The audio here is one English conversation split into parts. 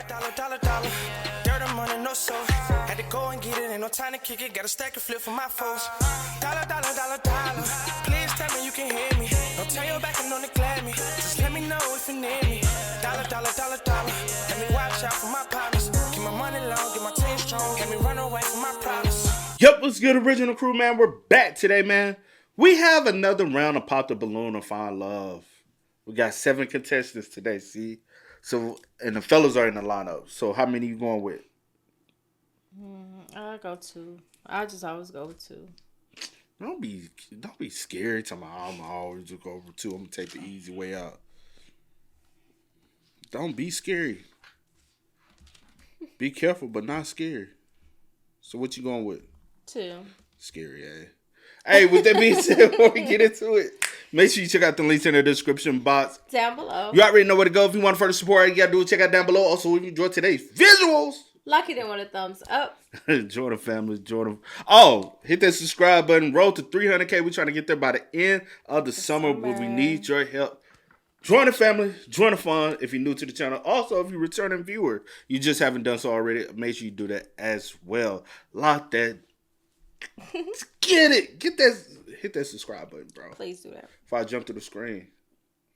Dollar. Dirt and money, no soul. Had to go and get it, ain't no time to kick it. Got a stack of flip for my foes. Dollar. Please tell me you can hear me. Don't turn your back and don't neglect me. Just let me know if you need me. Dollar. Let me watch out for my partners. Keep my money long, get my team strong. Let me run away from my problems. Yep, what's good, original crew, man? We're back today, man. We have another round of Pop the Balloon or Find Love. We got 7 contestants today, see? So, and the fellas are in the lineup. So, how many you going with? I'll go 2. I just always go with 2. Don't be scared. I'm always go over 2. I'm gonna take the easy way out. Don't be scary. Be careful, but not scary. So, what you going with? 2. Scary, eh? Hey, with that being said, before we get into it, make sure you check out the links in the description box. Down below. You already know where to go. If you want further support, all you got to do is check out down below. Also, if you enjoyed today's visuals, Lucky didn't want a thumbs up. Jordan family, Jordan. Oh, hit that subscribe button. Roll to 300K. We're trying to get there by the end of the summer, but we need your help. Join the family, join the fun if you're new to the channel. Also, if you're a returning viewer, you just haven't done so already, make sure you do that as well. Lock that. Get it. Hit that subscribe button, bro. Please do that. If I jump to the screen.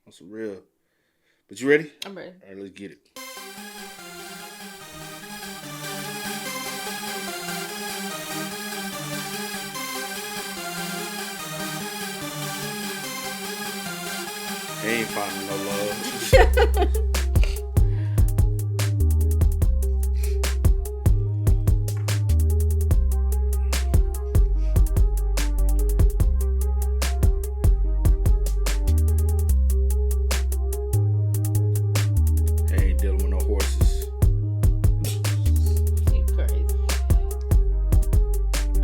On some real. But you ready? I'm ready. All right, let's get it. Ain't finding no love. Ain't dealing with no horses. You crazy.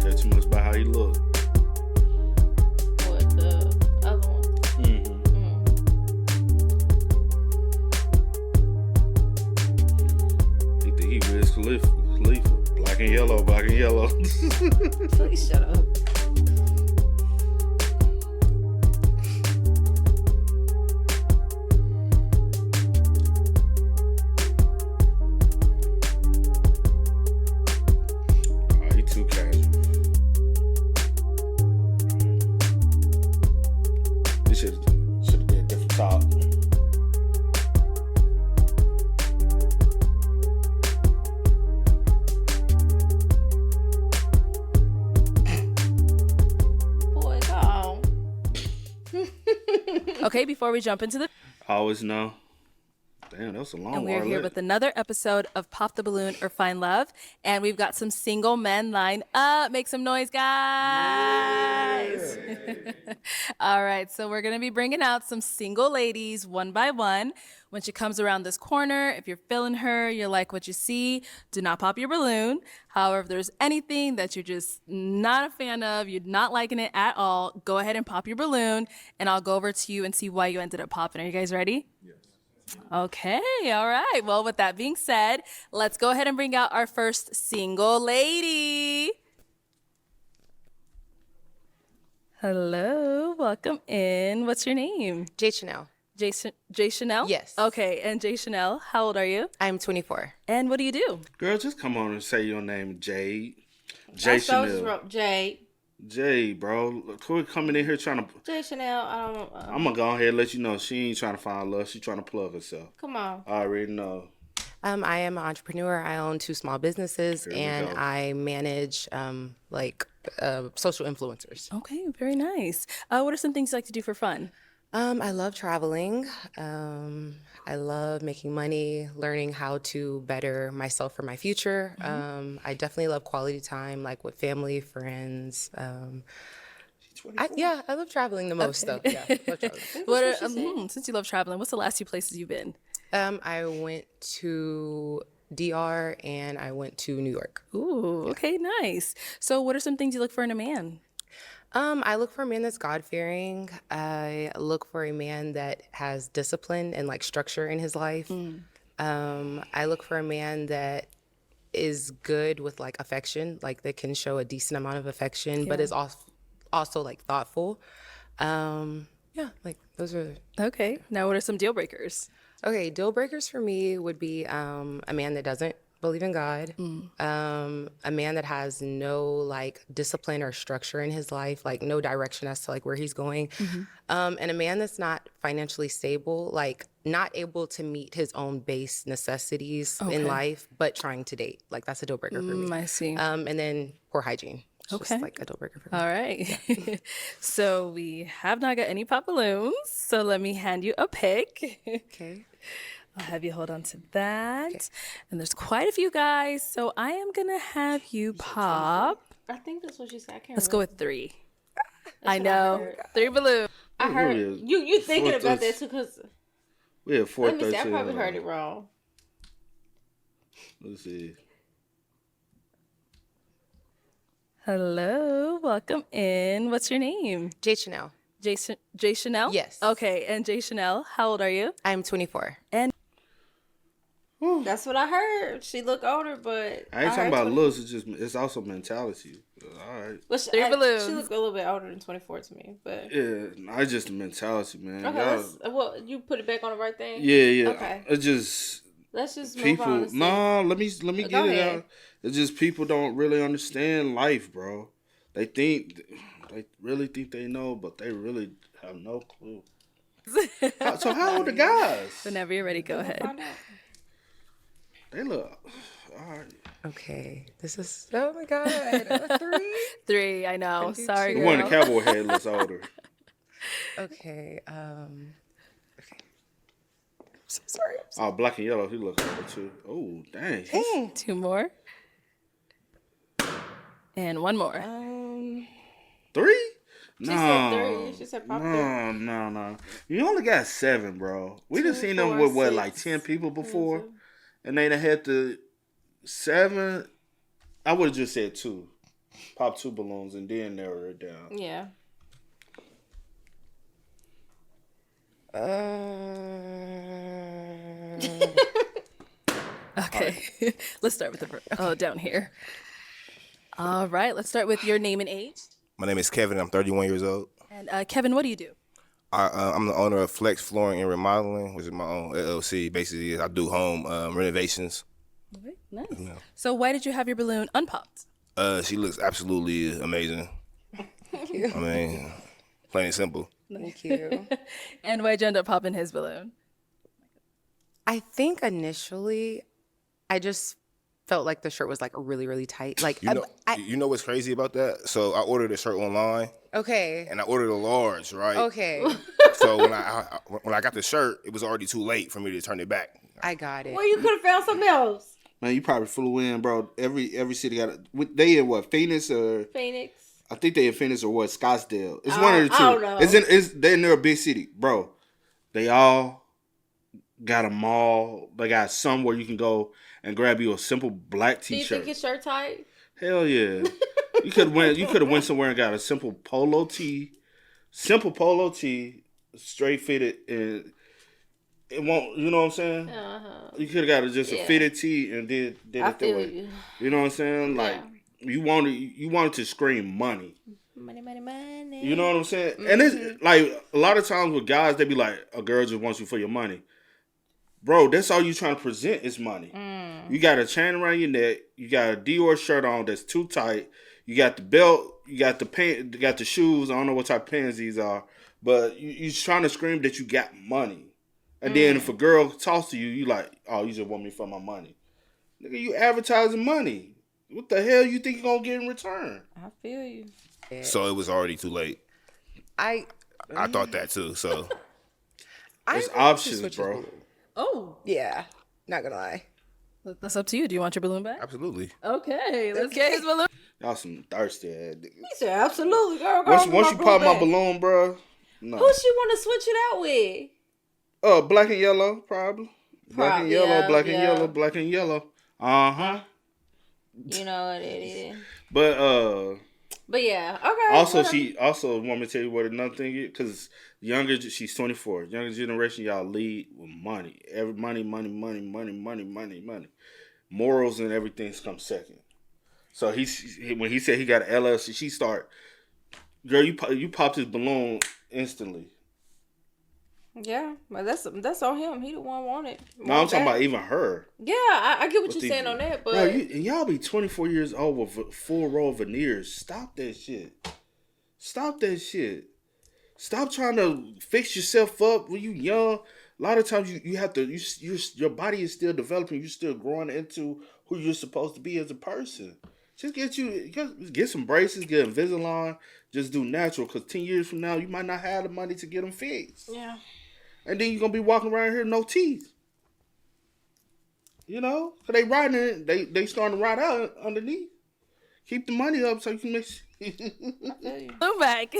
Care too much about how you look. What, the other one? He think he Wiz Khalifa. Black and yellow. Please shut up. Oh, he too casual. He should have did a different top. Boy, go. Okay, before we jump into the... I always know. Damn, that was a long And we're here Arlette. with another episode of Pop the Balloon or Find Love. And we've got some single men lined up. Make some noise, guys. All right, so we're going to be bringing out some single ladies one by one. When she comes around this corner, if you're feeling her, you like what you see, do not pop your balloon. However, if there's anything that you're just not a fan of, you're not liking it at all, go ahead and pop your balloon, and I'll go over to you and see why you ended up popping. Are you guys ready? Okay, all right. Well, with that being said, let's go ahead and bring out our first single lady. Hello, welcome in. What's your name? Jay Chanel. Jay Chanel? Yes. Okay, and Jay Chanel, how old are you? I'm 24. And what do you do? Girl, just come on and say your name, Jade. I Jay suppose it's Chanel. Jade. Jay, bro. Quit coming in here trying to... Jay Chanel, I don't I'm going to go ahead and let you know she ain't trying to find love. She trying to plug herself. come on. I already know. I am an entrepreneur. I own 2 small businesses, Here we and go. I manage social influencers. Okay, very nice. What are some things you like to do for fun? I love traveling. I love making money, learning how to better myself for my future. I definitely love quality time, like with family, friends. I love traveling the most, though. Yeah, love traveling. Since you love traveling, what's the last 2 places you've been? I went to DR and I went to New York. Ooh, okay, nice. So what are some things you look for in a man? I look for a man that's God-fearing. I look for a man that has discipline and like structure in his life. I look for a man that is good with like affection, like that can show a decent amount of affection, but is also like thoughtful. Yeah, like those are. Okay. Now, what are some deal breakers? Okay, deal breakers for me would be a man that doesn't believe in God, a man that has no like discipline or structure in his life, like no direction as to like where he's going, and a man that's not financially stable, like not able to meet his own base necessities in life, but trying to date. Like that's a deal breaker for me. I see. And then poor hygiene. It's Okay. just like a deal breaker for me. All right. So we have not got any pop balloons. So let me hand you a pick. Okay. I'll have you hold on to that. Okay. And there's quite a few guys. So I am going to have you pop. I think that's what she said. I can't Let's go remember. with 3. I know. 3 balloons. I heard you thinking about that too, because We have 4 let me see. I probably heard it wrong. Let's see. Hello. Welcome in. What's your name? Jay Chanel. Jay Chanel? Yes. Okay. And Jay Chanel, how old are you? I'm 24. And That's what I heard. She look older, but I ain't talking heard about 20 looks. It's also mentality. All right. Well, 3 balloons. She look a little bit older than 24 to me, but Yeah, it's just the mentality, man. okay. Well, you put it back on the right thing. Yeah. Okay. It's just Let's just move people. on. and see. No, let me Go get it ahead. out. It's just people don't really understand life, bro. They really think they know, but they really have no clue. So how old the guys? whenever you're ready, go ahead. Find out. They look all right. Okay. This is, oh my God. A 3? 3, I know. Sorry, The girl. one in the cowboy head looks older. Okay. Okay. I'm so sorry. Oh, black and yellow, he look older too. Oh, dang. 2 more. And 1 more. 3? She said 3. She said pop 3. No. You only got 7, bro. We done 2, seen them 4, with what, 6, like 10 people before, and they done had the 7. I would have just said 2. Pop 2 balloons and then narrow it down. Yeah. Okay. Let's start with down here. All right. Let's start with your name and age. My name is Kevin. I'm 31 years old. And Kevin, what do you do? I'm the owner of Flex Flooring and Remodeling, which is my own LLC. Basically, I do home renovations. Okay, nice. So why did you have your balloon unpopped? She looks absolutely amazing. Thank you. I mean, plain and simple. Thank you. And why'd you end up popping his balloon? I think initially I just felt like the shirt was like really, really tight. Like, You know what's crazy about that? So I ordered a shirt online, okay. and I ordered a large, right? Okay. So when I got the shirt, it was already too late for me to turn it back. I got it. Well, you could have found something else. Man, you probably flew in, bro. Every city got they in what, Phoenix or Phoenix. I think they in Phoenix or what, Scottsdale. It's one of the two. I don't know. They're near a big city, bro. They all got a mall. They got somewhere you can go and grab you a simple black Do you T-shirt. think your shirt tight? Hell yeah. You could have went somewhere and got a simple polo tee, straight fitted, and it won't. You know what I'm saying? You could have got just a fitted tee and did I it that feel way. you. You know what I'm saying? Like you wanted to scream money. Money, money, money. You know what I'm saying? And it's like a lot of times with guys, they be like, a girl just wants you for your money. Bro, that's all you trying to present is money. You got a chain around your neck. You got a Dior shirt on that's too tight. You got the belt. You got the pants. You got the shoes. I don't know what type of pants these are. But you trying to scream that you got money. And then if a girl talks to you, you like, oh, you just want me for my money. Nigga, you advertising money. What the hell you think you're going to get in return? I feel you. So it was already too late. I thought that too. So There's options, bro. Oh, Yeah. Not gonna lie. that's up to you. Do you want your balloon back? absolutely. Okay, let's get his balloon. Y'all some thirsty ass niggas. He said, absolutely, girl. Once you pop my balloon, bro, no. Who she want to switch it out with? Black and yellow, probably. Black and yellow, yeah, black and yeah. yellow, black and yellow. Uh-huh. You know what it is. But yeah, okay. also whatever. she also want me to tell you what another thing is, because she's 24. Younger generation, y'all lead with money. Money. Morals and everything comes second. So when he said he got an LLC, she start, girl, you popped his balloon instantly. Yeah, but that's on him. He the one want it. No, I'm talking about even her. Yeah, I get what you're these- saying on that, but Bro, y'all be 24 years old with a full row of veneers. Stop that shit. Stop that shit. Stop trying to fix yourself up when you young. A lot of times you have to. Your body is still developing. You're still growing into who you're supposed to be as a person. Just get some braces, get Invisalign. Just do natural. Because 10 years from now, you might not have the money to get them fixed. yeah. And then you're gonna be walking around here no teeth. You know, cause they riding it, they starting to ride out underneath. Keep the money up so you can make. Go back.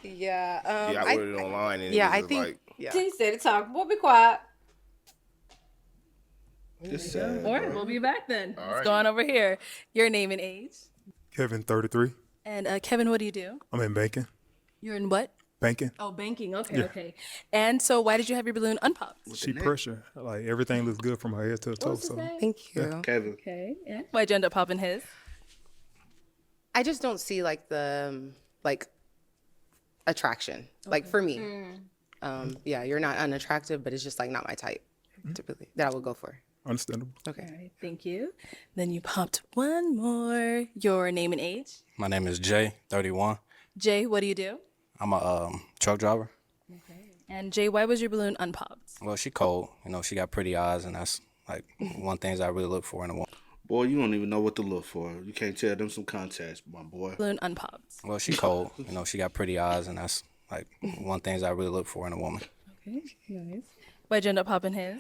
Yeah. Yeah, I ordered it online and Yeah, it I was think. like, Yeah. T said it talk. Boy, be quiet. It's sad, All right, bro. we'll be back then. Let's go on over here. Your name and age. Kevin, 33. And Kevin, what do you do? I'm in banking. You're in what? Banking. Oh, banking. Okay, okay. And so why did you have your balloon unpopped? She pressure. Like everything looks good from her head to the toe. What's his So name? Thank you. Kevin. Okay. And why'd you end up popping his? I just don't see like the attraction. Like for me. Yeah, you're not unattractive, but it's just like not my type typically that I would go for. understandable. Okay. All right, thank you. Then you popped one more. Your name and age. My name is Jay, 31. Jay, what do you do? I'm a truck driver. And Jay, why was your balloon unpopped? Well, she cold. You know, she got pretty eyes, and that's like one things I really look for in a woman. Boy, you don't even know what to look for. You can't tell them some contacts, my boy. Balloon unpopped. Well, she cold. You know, she got pretty eyes, and that's like one things I really look for in a woman. Okay, nice. Why'd you end up popping his?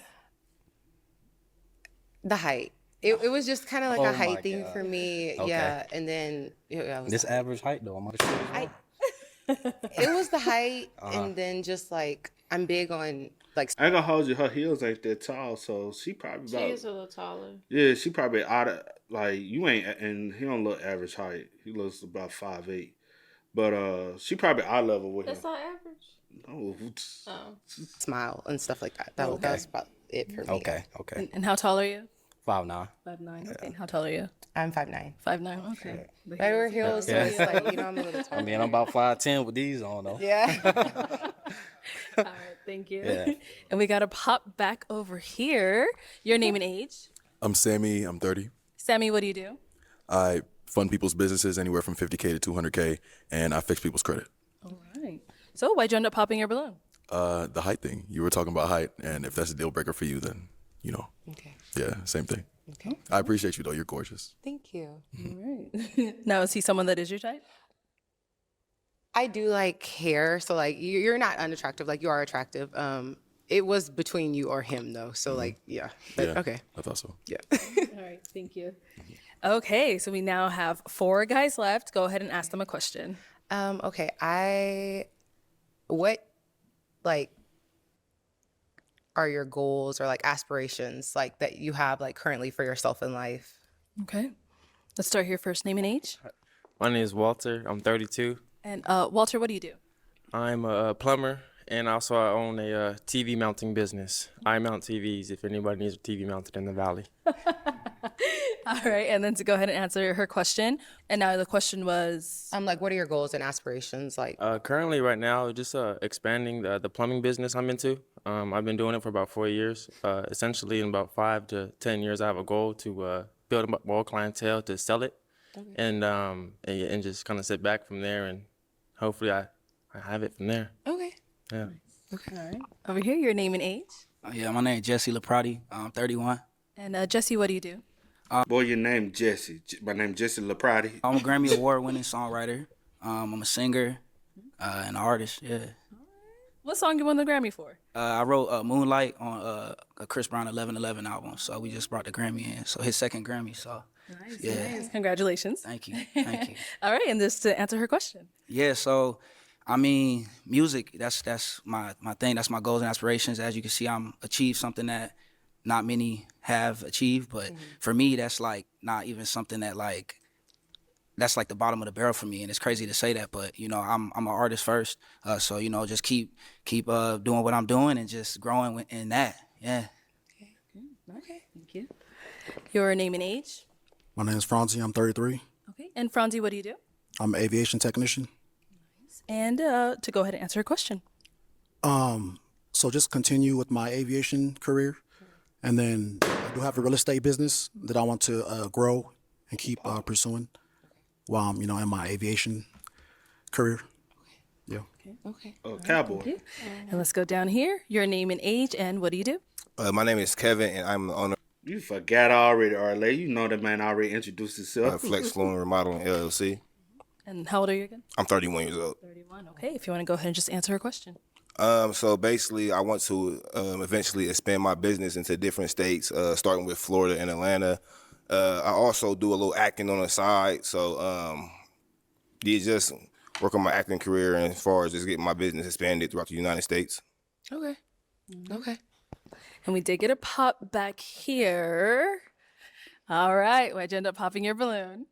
The height. It was just kind of like Oh a my height thing God. for me. Okay. Yeah, and then yeah, it was This average height, though, I'm not sure. it was the height, and then just like I'm big on like I ain't gonna hold you. Her heels ain't that tall, so she probably She about. is a little taller. Yeah, she probably out of like you ain't, and he don't look average height. He looks about 5'8", but she probably eye level with him. That's not average. No, Oh. smile and stuff like that. That was about it for me. Okay, okay. And how tall are you? 5'9". 5'9". Okay. And how tall are you? I'm 5'9". 5'9". Okay. I wear heels, so it's like I'm a little I taller. mean, I'm about 5'10" with these on, though. Yeah. All right, thank you. Yeah. And we got to pop back over here. Your name and age. I'm Sammy. I'm 30. Sammy, what do you do? I fund people's businesses anywhere from 50K to 200K, and I fix people's credit. All right. So why'd you end up popping your balloon? The height thing. You were talking about height, and if that's a deal breaker for you, then, Okay. yeah, same thing. Okay. I appreciate you, though. You're gorgeous. Thank you. All right. Now, is he someone that is your type? I do like hair, so like you're not unattractive, like you are attractive. It was between you or him though, so like yeah. But, Yeah, okay. I thought so. Yeah. All right, thank you. Okay, so we now have 4 guys left. Go ahead and ask them a question. Okay. What like are your goals or like aspirations like that you have like currently for yourself in life? Okay. Let's start here first. Name and age. My name is Walter. I'm 32. And Walter, what do you do? I'm a plumber, and also I own a TV mounting business. I mount TVs if anybody needs a TV mounted in the valley. All right, and then to go ahead and answer her question. And now the question was, Like what are your goals and aspirations like? Currently, right now, just expanding the plumbing business I'm into. I've been doing it for about 4 years. Essentially, in about 5 to 10 years, I have a goal to build up more clientele to sell it, and just kind of sit back from there, and hopefully I have it from there. Okay. Yeah. all right, over here, your name and age. Yeah, my name is Jesse Laprati. I'm 31. And Jesse, what do you do? Boy, your name Jesse. My name Jesse Laprati. I'm a Grammy Award-winning songwriter. I'm a singer and an artist. Yeah. What song you won the Grammy for? I wrote Moonlight on a Chris Brown 11:11 album. So we just brought the Grammy in. So his second Grammy. So Nice, yeah. nice. Congratulations. Thank you. Thank you. All right, and this to answer her question. Yeah, so I mean, music, that's my thing, that's my goals and aspirations. As you can see, I'm achieved something that not many have achieved, but for me, that's like not even something that like, that's like the bottom of the barrel for me. And it's crazy to say that, but I'm an artist first. So, just keep doing what I'm doing and just growing in that. Yeah. Okay, thank you. Your name and age. My name is Franzi. I'm 33. Okay, and Franzi, what do you do? I'm an aviation technician. And to go ahead and answer her question. So just continue with my aviation career, and then I do have a real estate business that I want to grow and keep pursuing while I'm, in my aviation career. Yeah. Okay. Oh, cowboy. Thank you. And let's go down here. Your name and age, and what do you do? My name is Kevin, and I'm the owner You forgot already, Arlette. You know that man already introduced himself. of Flex Flooring Remodeling LLC. And how old are you again? I'm 31 years old. 31. Okay, if you want to go ahead and just answer her question. So basically, I want to eventually expand my business into different states, starting with Florida and Atlanta. I also do a little acting on the side, so just work on my acting career, and as far as just getting my business expanded throughout the United States. Okay. Okay. And we did get a pop back here. All right, why'd you end up popping your balloon?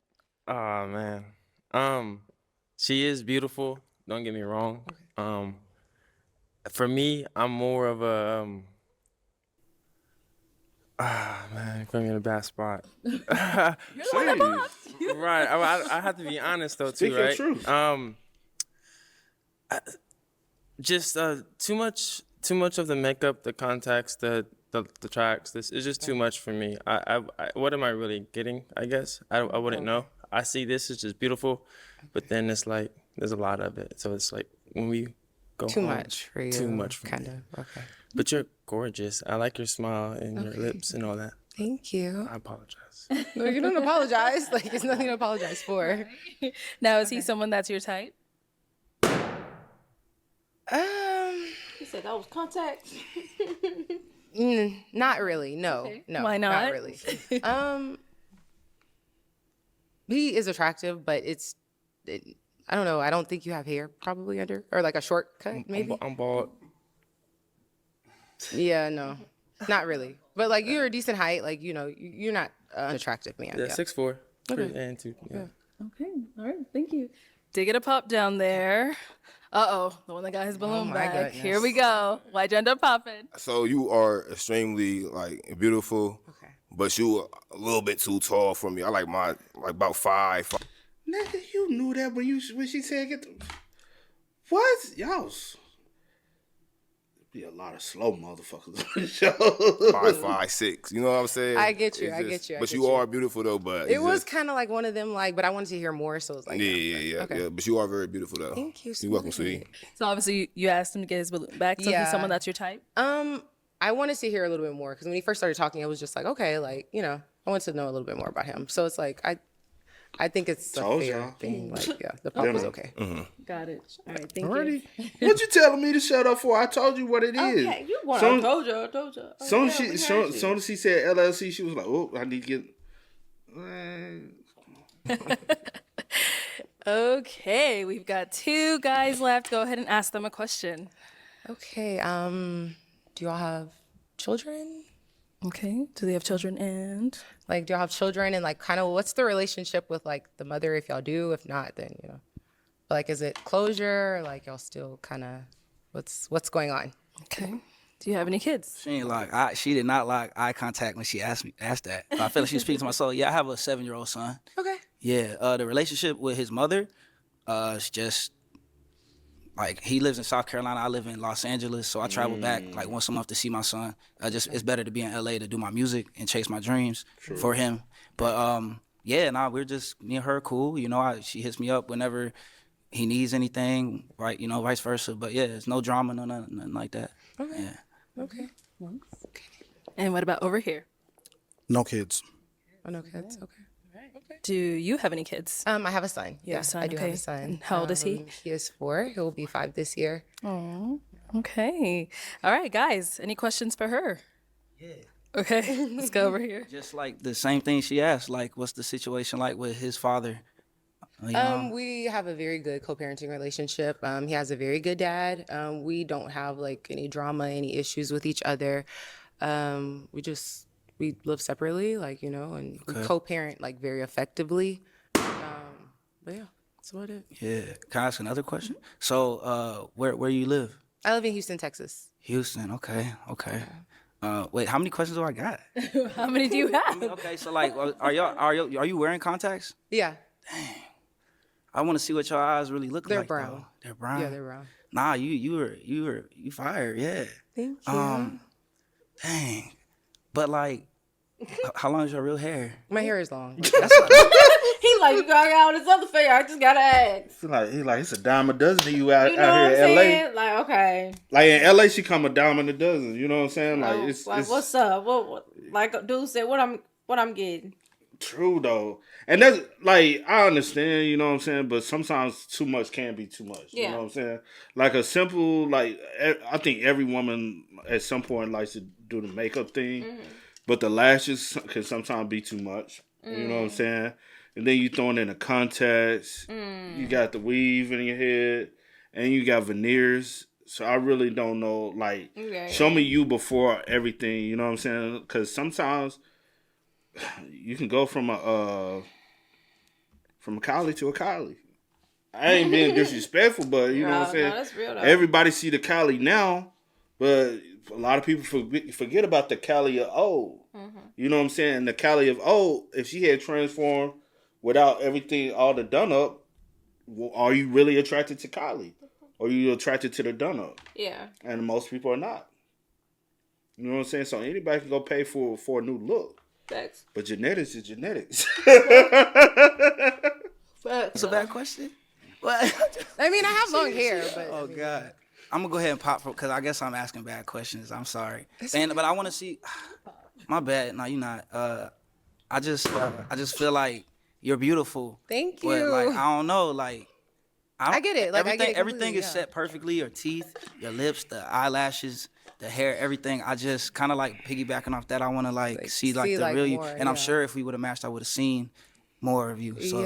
Oh man. She is beautiful. Don't get me wrong. For me, I'm more of a man, you put me in a bad spot. You're the one that popped. Right. I have to be honest though too, Speak your right? truth. Just too much of the makeup, the contacts, the tracks. This is just too much for me. I what am I really getting? I guess I wouldn't know. I see this is just beautiful, but then it's like there's a lot of it. So it's like when we go Too home, much for you. Too much for kind me. of. Okay. But you're gorgeous. I like your smile and your lips and all that. Thank you. I apologize. No, you don't apologize. Like, it's nothing to apologize for. Now, is he someone that's your type? He said that was contact. Not really. No. Okay. No. Why not? Not really. He is attractive, but I don't know. I don't think you have hair probably under, or like a shortcut maybe. I'm bald. Yeah, no, not really. But like you're a decent height. Like you're not an unattractive man. Yeah, Yeah. 6'4". Okay. And 2. Yeah. Okay, all right, thank you. Did get a pop down there. Uh-oh, the one that got his balloon my back. goodness. Here we go. Why'd you end up popping? So you are extremely beautiful, but you a little bit too tall for me. I like about 5'. Nigga, you knew that when she said get the... What? Y'all... Be a lot of slow motherfuckers on the show. 5'6". You know what I'm saying? I get you. It's I get you. I But get you you. are beautiful though. But It was kind of like one of them, but I wanted to hear more, so it was like, yeah. Okay. But you are very beautiful though. Thank you. You're welcome, sweetie. So obviously you asked him to get his balloon back. So Yeah. he's someone that's your type? I wanted to hear a little bit more because when he first started talking, I was just like, okay, I wanted to know a little bit more about him. So it's like I think it's a Told fair y'all. thing. Like, yeah, the pop was okay. Got it. All right, thank Already? you. What you telling me to shut up for? I told you what it is. Okay, you want? Soon- I told you. Oh, Soon yeah, we heard you. as she said LLC, she was like, "Oh, I need to get." Okay, we've got 2 guys left. Go ahead and ask them a question. Okay. Do y'all have children? Okay, do they have children and? Like, do y'all have children? And like, kind of, what's the relationship with like the mother? If y'all do, if not, then like, is it closure? Or, like, y'all still kind of, what's going on? Okay. Do you have any kids? She did not like eye contact when she asked that. I feel like she was speaking to my soul. Yeah, I have a 7-year-old son. Okay. Yeah, the relationship with his mother, it's just like he lives in South Carolina. I live in Los Angeles, so I travel back like once a month to see my son. It's better to be in LA to do my music and chase my dreams for him. But we're just me and her cool. She hits me up whenever he needs anything, right? Vice versa. But yeah, there's no drama, nothing like that. Okay. Yeah. Okay. And what about over here? No kids. Oh, no kids. Okay. Do you have any kids? I have a son. You have a son, I do have okay. a son. And how old is he? He is 4. He will be 5 this year. Oh, okay. All right, guys, any questions for her? Yeah. Okay, let's go over here. Just like the same thing she asked, like what's the situation like with his father? We have a very good co-parenting relationship. He has a very good dad. We don't have like any drama, any issues with each other. We live separately, and we co-parent like very effectively. But yeah, that's about it. Yeah. Can I ask another question? So, where you live? I live in Houston, Texas. Houston. Okay. Wait, how many questions do I got? How many do you have? Okay, so like, are you wearing contacts? Yeah. I want to see what your eyes really look They're like. brown. Though. They're brown. Yeah, they're brown. Nah, you fired, yeah. Thank you. Dang. But like, how long is your real hair? My hair is long. That's what, He like, you got all this other figure. I just gotta ask. He like it's a dime a dozen of you out, You know out what I'm here in LA. saying? Like, okay. Like in LA, she come a dime a dozen. You know what I'm saying? Like Oh, it's what's up? What? Like dude said, what I'm getting. true though, and that's like I understand. You know what I'm saying? But sometimes too much can be too much. You Yeah. know what I'm saying? Like a simple I think every woman at some point likes to do the makeup thing, but the lashes can sometimes be too much. You know what I'm saying? And then you throwing in the contacts. You got the weave in your head, and you got veneers. So I really don't know. Like, show me you before everything. You know what I'm saying? Because sometimes you can go from a collie to a collie. I ain't being disrespectful, but you know what I'm saying. No, that's real though. Everybody see the collie now, but a lot of people forget about the collie of old. You know what I'm saying? The collie of old, if she had transformed without everything, all the done up, are you really attracted to collie? Or are you attracted to the done up? Yeah. And most people are not. You know what I'm saying? So anybody can go pay for a new look. Facts. But genetics is genetics. that's a bad question. What? I mean, I have long hair, but Oh God. I'm gonna go ahead and pop because I guess I'm asking bad questions. I'm sorry, but I want to see. My bad. No, you're not. I just feel like you're beautiful. Thank But you. like I don't know, like I get it. Like everything, I get it everything is completely, set perfectly. Your teeth, your lips, the eyelashes, the hair, everything. I just kind of like piggybacking off that. I want to like see the real you, more, and I'm sure if we would have matched, I would have seen more of you. So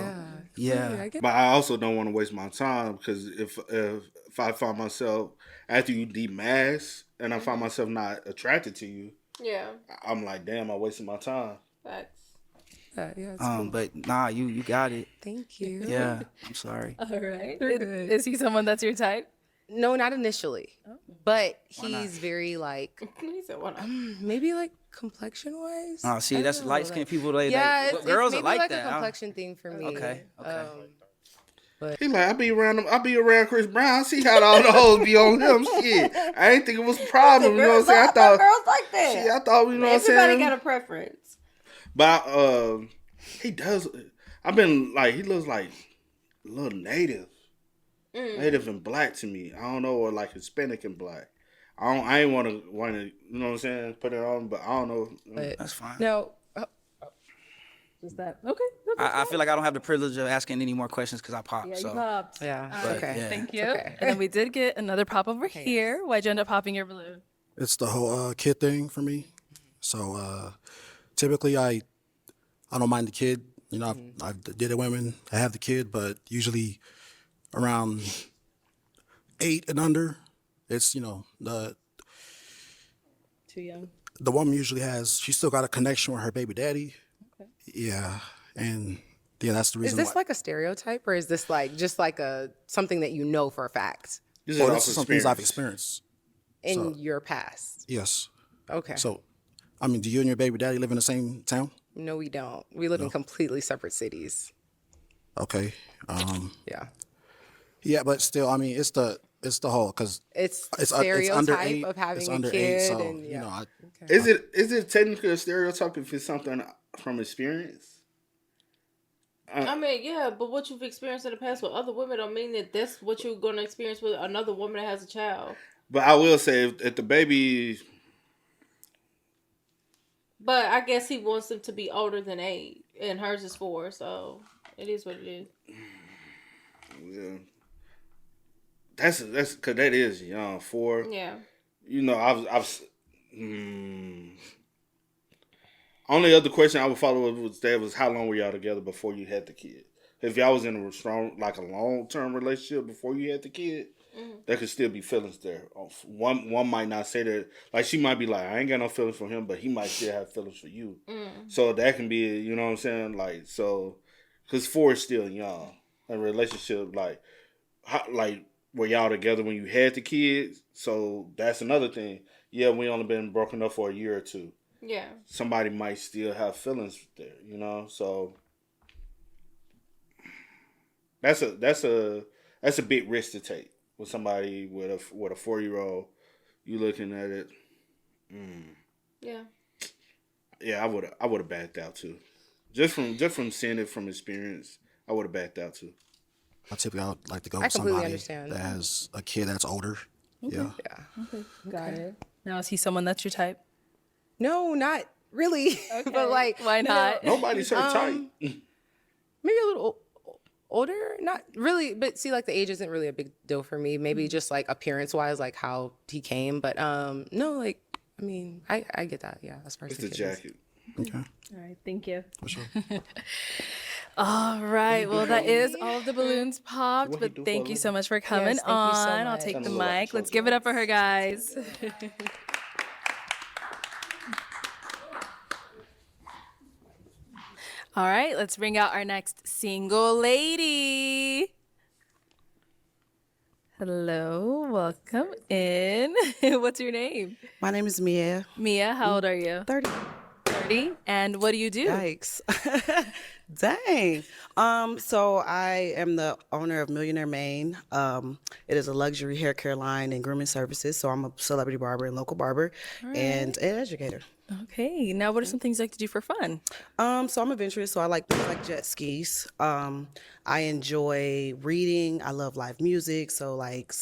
yeah. I get But I also don't want to waste my time because if I find myself after you demask and I find myself not attracted to you, Yeah. I'm like, damn, I wasted my time. Facts. yeah, it's cool. But nah, you got it. Thank you. Yeah, I'm sorry. All right. You're good. Is he someone that's your type? No, not initially. But he's very like He said, "What?" maybe like complexion wise. Oh, see, that's light skinned people. Yeah, Girls it's are maybe like like that. a complexion thing for me. Okay. He like, I be around Chris Brown. I see how all the hoes be on him. Shit, I ain't think it was a problem. You know what I'm saying? I thought girls like that. Shit, I thought you know what I'm saying. Everybody got a preference. But he does. I've been like, he looks like a little native, native and black to me. I don't know, or like Hispanic and black. I ain't want to, you know what I'm saying, put it on, but I don't know. But That's fine. no, Is that okay? I feel like I don't have the privilege of asking any more questions because I popped. Yeah, so. you popped. yeah, But, okay. yeah. Thank you. okay. And then we did get another pop over here. Why'd you end up popping your balloon? It's the whole kid thing for me. So typically I don't mind the kid. You know, I've dated women. I have the kid, but usually around 8 and under, it's the Too young. the woman usually she still got a connection with her baby daddy. Okay. Yeah, and yeah, that's the Is reason. this why. like a stereotype or is this like just like something that you know for a fact This Oh, off this is some things I've experience. experienced. in your past? Yes. Okay. So, I mean, do you and your baby daddy live in the same town? No, we don't. We live in completely separate cities. Okay. Yeah. Yeah, but still, I mean, it's the whole because It's the it's under stereotype 8. of having It's a under kid 8, so and yeah. Is it technically a stereotype if it's something from experience? I mean, yeah, but what you've experienced in the past with other women don't mean that that's what you're going to experience with another woman that has a child. But I will say, if the baby, But I guess he wants them to be older than 8, and hers is 4, so it is what it is. yeah, that's because that is young. 4, Yeah. you know, only other question I would follow up was how long were y'all together before you had the kid? If y'all was in a strong, like a long-term relationship before you had the kid, there could still be feelings there. One might not say that, like she might be like, I ain't got no feelings for him, but he might still have feelings for you. So that can be, you know what I'm saying? Like, so, because 4 is still young. A relationship, like were y'all together when you had the kids? So that's another thing. Yeah, we only been broken up for a year or 2. Yeah. Somebody might still have feelings there, you know. So that's a big risk to take with somebody with a 4-year-old, you looking at it. Yeah. Yeah, I would have backed out too. Just from seeing it from experience, I would have backed out too. I would like to go I with completely somebody understand. that has a kid that's older. Yeah. Yeah. Got it. Now, is he someone that's your type? No, not really. But like, Why not? Nobody's her type. maybe a little older, not really. But see, like the age isn't really a big deal for me. Maybe just like appearance wise, like how he came. But no, like I mean, I get that. Yeah, as far as It's the kid is. jacket. Okay. All right, thank you. For sure. All right, well, that is all of the balloons popped, What he but do for thank a you living? so much for coming Yes, thank you so on. I'll much. take the Kinda look like mic. a Let's give it up for her, guys. All right, let's bring out our next single lady. Hello, welcome in. What's your name? My name is Mia. Mia, how old are you? 30. 30. And what do you do? Yikes. Dang. So I am the owner of Millionaire Maine. It is a luxury hair care line and grooming services. So I'm a celebrity barber and local barber and an educator. Okay, now what are some things you like to do for fun? So I'm adventurous, so I like things like jet skis. I enjoy reading. I love live music, so like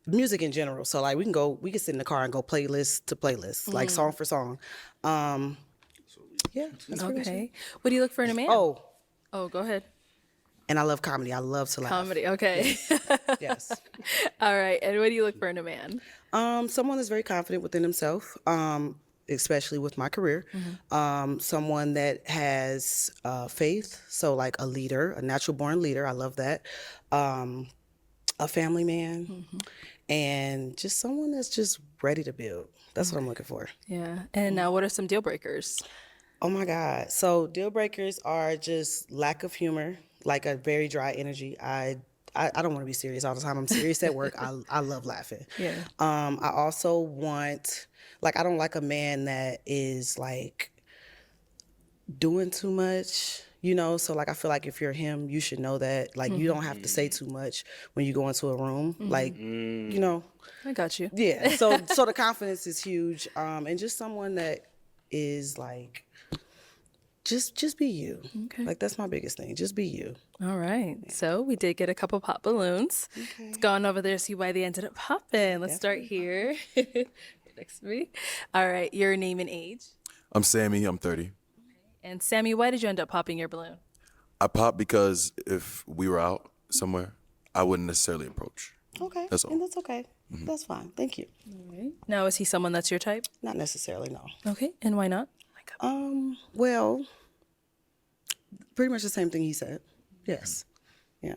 music in general. So like we can sit in the car and go playlist to playlist, like song for song. Yeah. That's pretty much it. Okay. What do you look for in a man? Oh, go ahead. and I love comedy. I love to laugh. Comedy, okay. Yes. All right, and what do you look for in a man? Someone that's very confident within himself. Especially with my career, someone that has faith, so like a leader, a natural born leader, I love that, a family man, and just someone that's just ready to build. That's what I'm looking for. Yeah, and now what are some deal breakers? Oh my God. So deal breakers are just lack of humor, like a very dry energy. I don't want to be serious all the time. I'm serious at work. I love laughing. Yeah. I also want, like, I don't like a man that is like doing too much, you know? So like, I feel like if you're him, you should know that, like, you don't have to say too much when you go into a room. Like, you know? I got you. Yeah. So the confidence is huge. And just someone that is like, just be you. Okay. Like, that's my biggest thing. Just be you. All right. So we did get a couple pop balloons. Okay. Let's go on over there, see why they ended up popping. Let's start here. Next to me. All right. Your name and age. I'm Sammy. I'm 30. And Sammy, why did you end up popping your balloon? I popped because if we were out somewhere, I wouldn't necessarily approach. Okay. That's all. And that's okay. That's fine. Thank you. All right. Now, is he someone that's your type? Not necessarily, no. Okay. And why not? Well, pretty much the same thing he said. Yes. Yeah.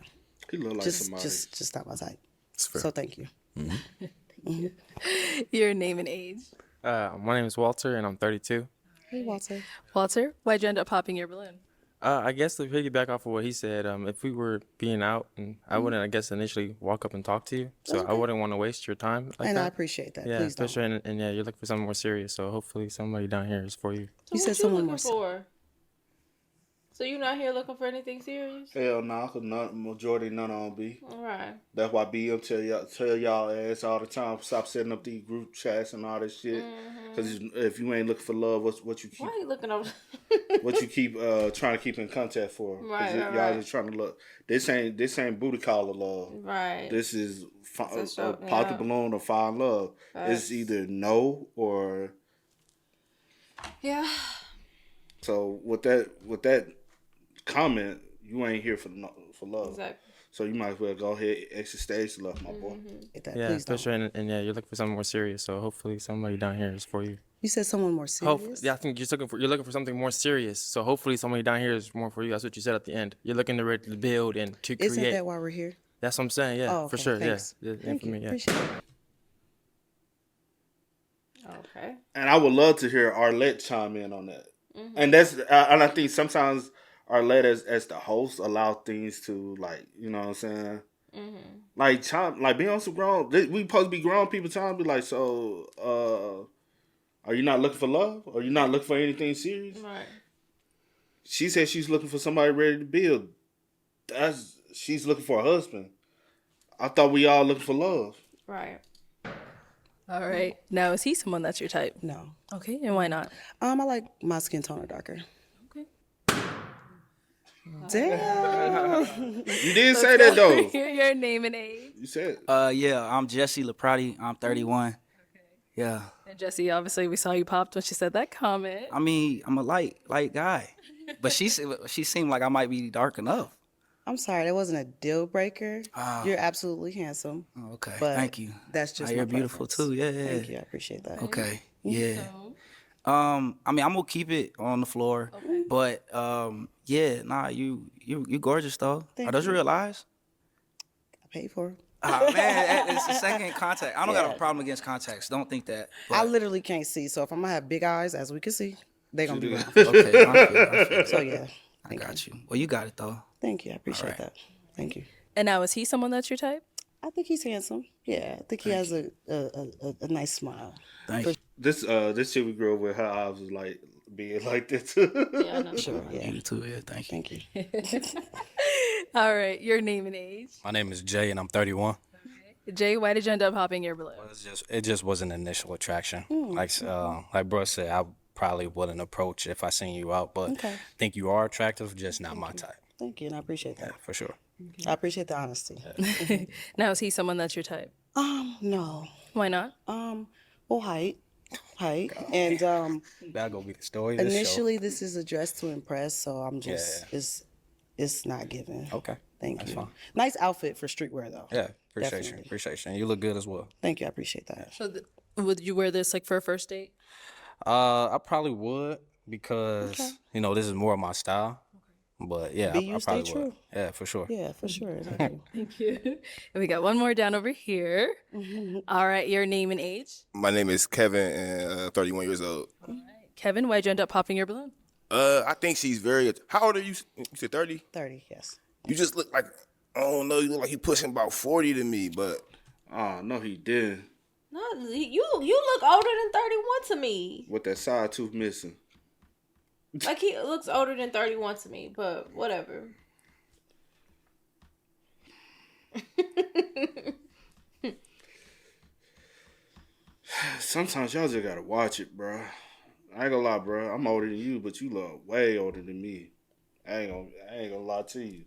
He look like somebody. Just not my type. It's fair. So thank you. Your name and age. My name is Walter, and I'm 32. Hey, Walter. Walter, why'd you end up popping your balloon? I guess to piggyback off of what he said, if we were being out, and I wouldn't, I guess, initially walk up and talk to you. So I wouldn't want to waste your time like And that. I appreciate that. Yeah, Please don't. especially, and yeah, you're looking for something more serious. So hopefully somebody down here is for you. You said What someone you more. looking for? So you not here looking for anything serious? Hell no, cause majority none of them be. All right. That's why BM tell y'all ass all the time, stop setting up these group chats and all this shit. Cause if you ain't looking for love, what you keep Why are you looking over? what you keep trying to keep in contact for? 'Cause Right, y'all right. just trying to look. This ain't booty collar love. Right. This is pop the yeah. balloon or fall in love. It's Facts. either no or. Yeah. So with that comment, you ain't here for love. Exactly. So you might as well go ahead exit stage love, my boy. Hit that. Yeah, Please don't. especially, and yeah, you're looking for something more serious. So hopefully somebody down here is for you. You said someone more serious? Yeah, I think you're looking for something more serious. So hopefully somebody down here is more for you. That's what you said at the end. You're looking to build and to create. Isn't that why we're here? That's what I'm saying. Yeah, Oh, for okay, sure. thanks. Yeah, Thank for you. me. Yeah. Appreciate it. Okay. And I would love to hear Arlette chime in on that. And that's and I think sometimes Arlette as the host allow things to, like, you know what I'm saying. Like being on some grown, we supposed to be grown people trying to be like, so are you not looking for love? Are you not looking for anything serious? Right. She said she's looking for somebody ready to build. She's looking for a husband. I thought we all looking for love. Right. All right. Now, is he someone that's your type? No. Okay, and why not? I like my skin tone darker. Okay. Damn. You did say that though. Your name and age. You said. Yeah, I'm Jesse Laprati. I'm 31. Yeah. And Jesse, obviously, we saw you popped when she said that comment. I mean, I'm a light guy, but she seemed like I might be dark enough. I'm sorry, that wasn't a deal breaker. You're absolutely handsome. Oh, okay, But thank you. That's just you're my beautiful preference. too. Yeah. Thank you. I appreciate that. Okay. Yeah. I mean, I'm gonna keep it on the floor, but yeah, nah, you gorgeous though. Thank Are those you. real eyes? I paid for it. Ah man, it's the second contact. I don't got a problem against contacts. Don't think that. I but- literally can't see, so if I'm gonna have big eyes, as we can see, they're gonna be wrong. Okay, I feel. So yeah, I got you. Well, you got it though. thank you. I appreciate right. that. Thank you. And now, is he someone that's your type? I think he's handsome. Yeah, I think he has a nice smile. Thank you. This chick we grew up with, her eyes was like being like this. Yeah, I know. Sure. Yeah. You too. Yeah, thank you. Thank you. All right, your name and age. My name is Jay, and I'm 31. Jay, why did you end up popping your balloon? It just was an initial attraction. Like bro said, I probably wouldn't approach if I seen you out, but Okay. think you are attractive, just not my type. Thank you, and I appreciate that. Yeah, for sure. I appreciate the honesty. Now, is he someone that's your type? No. Why not? Well, height, and That'll go be the story of the show. initially this is addressed to impress, so I'm just it's not given. Okay. Thank That's you. fine. Nice outfit for streetwear though. Yeah, appreciate Definitely. you. Appreciate you. And you look good as well. Thank you. I appreciate that. So, would you wear this like for a first date? I probably would because this is more of my style. But yeah, Be you, I stay probably would. true. Yeah, for sure. Yeah, for sure. Thank you. Thank you. And we got one more down over here. All right, your name and age. My name is Kevin, and 31 years old. Kevin, why'd you end up popping your balloon? I think she's very. How old are you? You said 30. 30. Yes. You just look like, I don't know. You look like you pushing about 40 to me, but. Oh no, he did. No, you look older than 31 to me. With that side tooth missing. Like he looks older than 31 to me, but whatever. Sometimes y'all just gotta watch it, bro. I ain't gonna lie, bro. I'm older than you, but you look way older than me. I ain't gonna lie to you.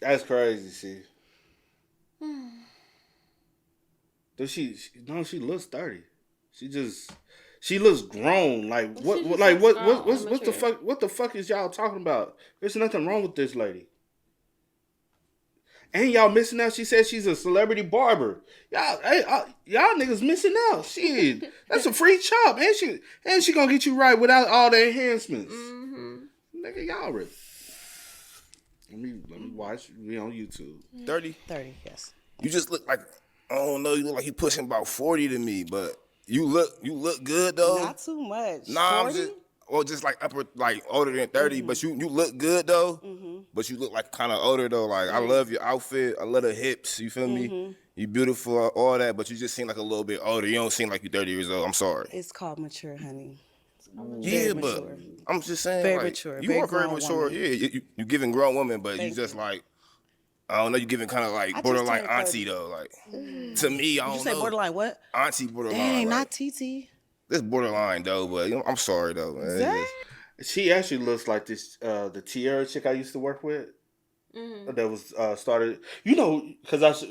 That's crazy, see. Does she looks 30. She looks grown. Like what the fuck is y'all talking about? There's nothing wrong with this lady. And y'all missing out. She said she's a celebrity barber. Y'all niggas missing out. Shit, that's a free chop, and she gonna get you right without all the enhancements. Nigga, y'all ready? Let me watch. We on YouTube. 30. 30. Yes. You just look like, I don't know. You look like you pushing about 40 to me, but you look good though. Not too much. Nah, 40? just like upper, like older than 30, but you look good though. But you look like kind of older though. Like I love your outfit. I love the hips. You feel me? You beautiful, all that, but you just seem like a little bit older. You don't seem like you're 30 years old. I'm sorry. It's called mature, honey. Yeah, Very but mature. I'm just saying, Very like, mature, you very are very grown mature. woman. Yeah, you giving grown woman, but Thank you just like, I don't know, you giving kind of like just borderline turned auntie 30. though. Like to me, I don't Did you say know. borderline what? Auntie borderline. Dang, like, not TT. This borderline though, but I'm sorry though, man. Zach? She actually looks like this the Tierra chick I used to work with. That was started, because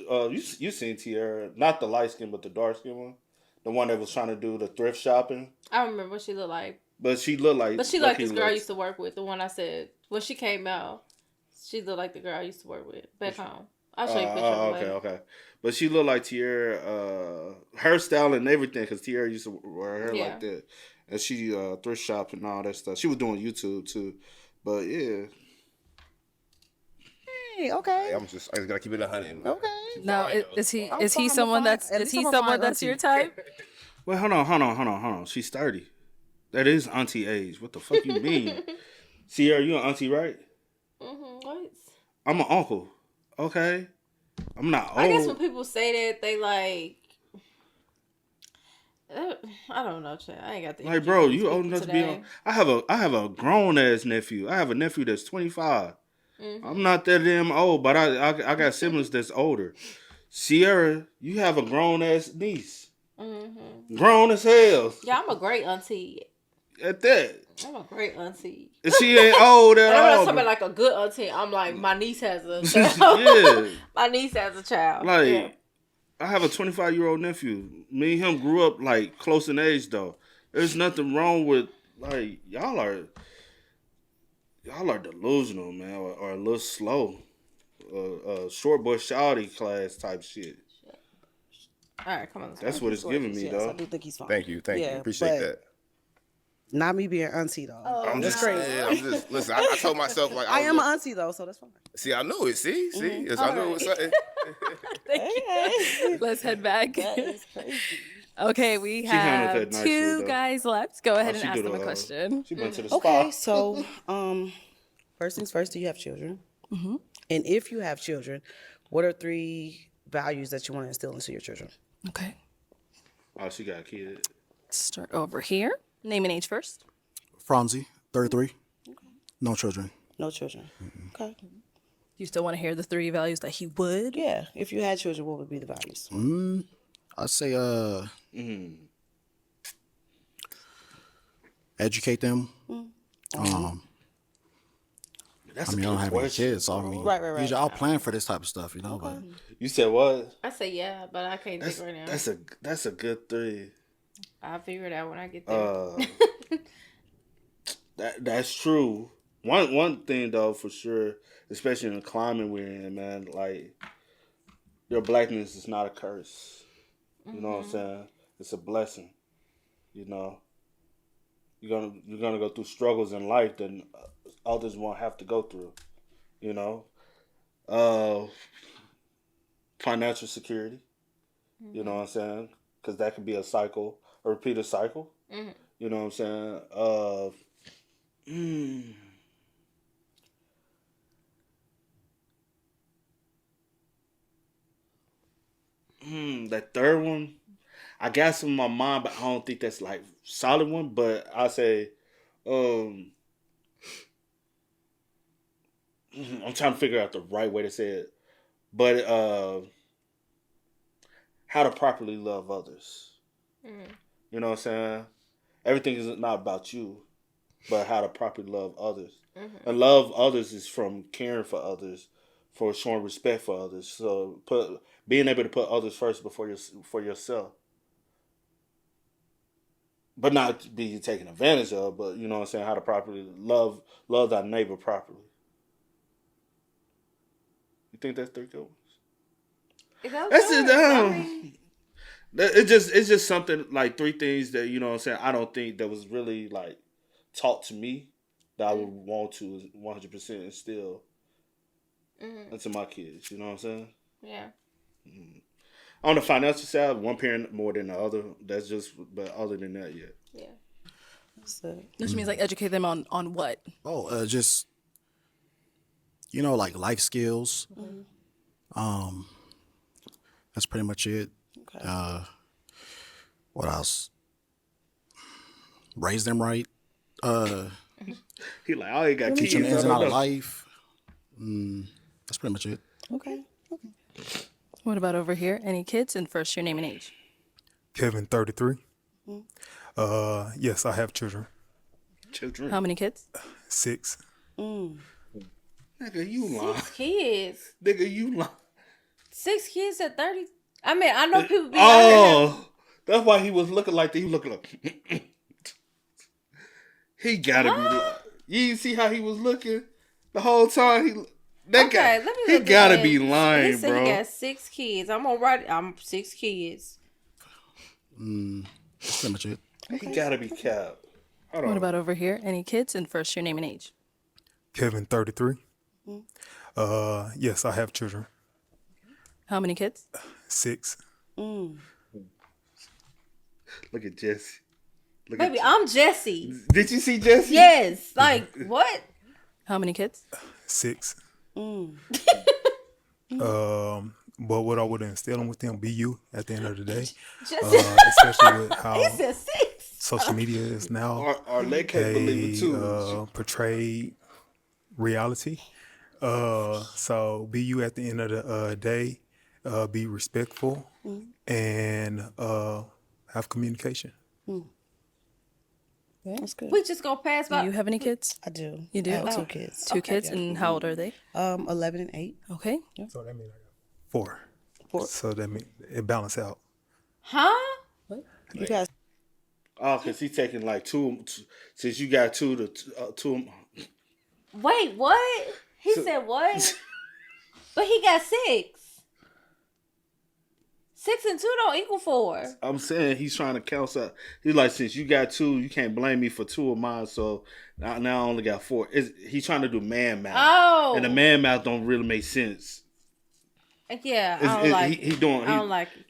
you seen Tierra, not the light skin but the dark skin one, the one that was trying to do the thrift shopping. I remember what she looked like. But she looked like. But she like this Loki girl I looks. used to work with, the one I said when she came out. She looked like the girl I used to work with back home. I'll show you a picture of her later. Okay. But she looked like Tierra, her style and everything, because Tierra used to wear her hair like that, and she thrift shop and all that stuff. She was doing YouTube too, but yeah. Hey, okay. I just gotta keep it 100. Okay. Now, is he fine, someone I'm that's fine. At is least he I'm a someone fine that's your auntie. type? Wait, hold on. She's 30. That is auntie age. What the fuck you mean? Sierra, you an auntie, right? What? I'm an uncle. Okay. I'm not old. I guess when people say that, they like. I don't know, Chad. I ain't got the Like, energy bro, for you old people enough to be today. on. I have a grown ass nephew. I have a nephew that's 25. I'm not that damn old, but I got siblings that's older. Sierra, you have a grown ass niece. Grown as hell. Yeah, I'm a great auntie. At that. I'm a great auntie. And she ain't old at And I'm all. not talking about like a good auntie. I'm like, my niece has a child. Yeah. My niece has a child. Like, yeah. I have a 25-year-old nephew. Me and him grew up like close in age though. There's nothing wrong with like y'all are delusional, man, or a little slow. Short boy shawty class type shit. All right, come on. That's what it's giving me, Yes, though. I do think he's fine. Thank you. Appreciate but that. Not me being auntie though. I'm that's just crazy. yeah, I'm just listen. I told myself like I am an auntie though, so that's fine. See, I knew it. See, yes, I knew it was something. Let's head back. That is crazy. Okay, we handled have that nicely, two though. guys left. Go ahead and she ask did them a a, question. She went to the spa. Okay, so first things first, do you have children? Mm-hmm. And if you have children, what are 3 values that you want to instill into your children? Okay. Oh, she got a kid. Start over here. Name and age first. Franzi, 33. No children. No children. Okay. You still want to hear the 3 values that he would? Yeah. If you had children, what would be the values? I'd say educate them. That's I mean, I don't have any kids, so I mean, Right. usually I'll plan for this type of stuff, you know. But You said what? I say yeah, but I can't think right now. That's a good 3. I'll figure it out when I get there. That's true. One thing though, for sure, especially in the climate we're in, man, like your blackness is not a curse. You know what I'm saying? It's a blessing. You know, you're gonna go through struggles in life that others won't have to go through. You know, financial security. You know what I'm saying? Because that could be a cycle, a repeated cycle. You know what I'm saying? That third one, I got some in my mind, but I don't think that's like solid one. But I say, I'm trying to figure out the right way to say it, but how to properly love others. You know what I'm saying? Everything is not about you, but how to properly love others. And love others is from caring for others, for showing respect for others. So being able to put others first before for yourself. But not be taken advantage of, but you know what I'm saying, how to properly love thy neighbor properly. You think that's 3 good ones? That's it. It's just something like 3 things that, you know what I'm saying, I don't think that was really like taught to me that I would want to 100% instill into my kids. You know what I'm saying? Yeah. On the financial side, one parent more than the other. That's just, but other than that, yeah. Yeah. Which means like educate them on what? Just like life skills. That's pretty much it. Okay. What else? Raise them right. He like, I ain't got Teach kids. them the ins and I outs don't of know. life. That's pretty much it. Okay. What about over here? Any kids? And first, your name and age. Kevin, 33. Yes, I have children. Children. How many kids? 6. Nigga, you lying. 6 kids. Nigga, you lying. 6 kids at 30. I mean, I know people be out here. That's why he was looking like that. He was looking like he gotta be lying. You see how he was looking the whole time? He gotta be lying, He said bro. he got 6 kids. I'm gonna write it. I'm 6 kids. That's pretty much it. He gotta be capped. Hold on. What about over here? Any kids? And first, your name and age. Kevin, 33. Yes, I have children. How many kids? 6. Look at Jesse. Baby, I'm Jesse. Did you see Jesse? Yes. Like, what? How many kids? 6. But what I would instill with them, be you at the end of the day. Especially with how He said 6. social media is now Arlette can't believe it too. portrayed reality. So be you at the end of the day. Be respectful and have communication. That's good. We just gonna pass by. Do you have any kids? I do. You do? I have Okay. two kids. Two kids, and how old are they? 11 and 8. Okay. So that means I got 4. Four. So that means it balance out. Huh? You guys. Oh, because he's taking like two, since you got two to two. Wait, what? He said what? But he got 6. 6 and 2 don't equal 4. I'm saying he's trying to counsel. He's like, since you got 2, you can't blame me for 2 of mine. So now I only got 4. He's trying to do man math. Oh. And the man math don't really make sense. Yeah, I don't like it. I don't like it.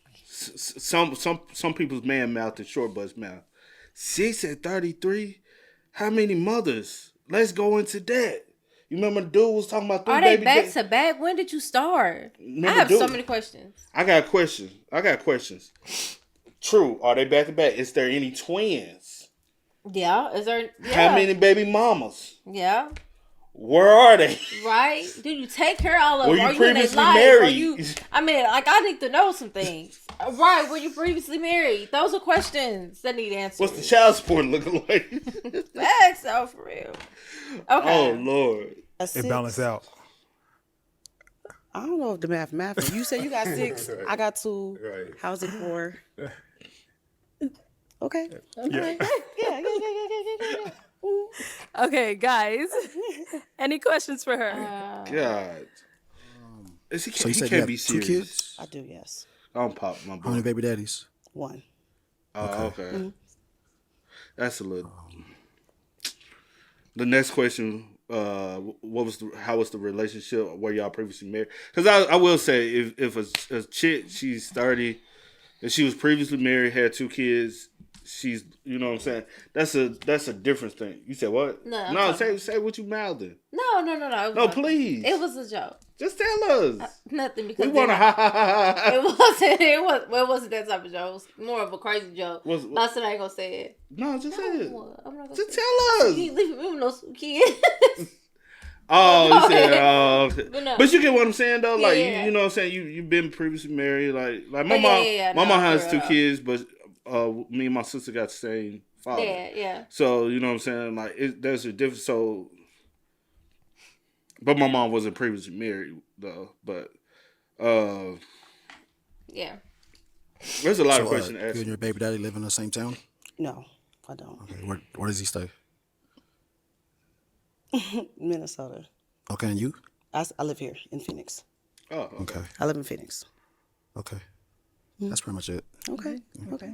Some people's man math is short bus math. 6 at 33. How many mothers? Let's go into that. You remember the dude was talking about 3 Are they baby back days? to back? When did you start? Remember I have dude? so many questions. I got questions. True. Are they back to back? Is there any twins? Yeah. Is there? Yeah. How many baby mamas? Yeah. Where are they? Right? Do you take care of all of Were them? you Are you in their previously life? married? Are you? I mean, like I need to know some things. Right? Were you previously married? Those are questions that need answers. What's the child support looking like? Facts, oh, for real. Okay. Oh Lord. It balance out. I don't know if the math. You said you got 6. I got 2. Right. How's it 4? Okay. Yeah. Yeah. Okay, guys. Any questions for her? God. Is he, So you he said can't you be have 2 serious. kids? I do, yes. I'm pop my How many boy. baby daddies? 1. Oh, okay. That's a little. The next question, how was the relationship? Were y'all previously married? Because I will say, if a chick, she's 30, and she was previously married, had 2 kids, she's, you know what I'm saying? That's a different thing. You said what? No, I'm No, talking- say what you mouthed. No. It was No, nothing. please. It was a joke. Just tell us. Nothing because We want to ha ha ha ha. It wasn't that type of joke. It was more of a crazy joke. Was- But I said I ain't gonna say it. No, just say it. I'm not gonna Just say tell us. it. You leave me with no kids. Oh, you said, ahead. But no. but you get what I'm saying though. Like Yeah. you know what I'm saying. You've been previously married. Like my But mom. yeah, my no, mom has for 2 real. kids, but me and my sister got the same father. Yeah. So you know what I'm saying. Like there's a difference. So, but my mom wasn't previously married though. But Yeah. there's a lot of So, questions to you ask. and your baby daddy live in the same town? No, I don't. Okay. Where does he stay? Minnesota. Okay, and you? I live here in Phoenix. Oh, Okay. I live in Phoenix. Okay. That's pretty much it. Okay. Okay.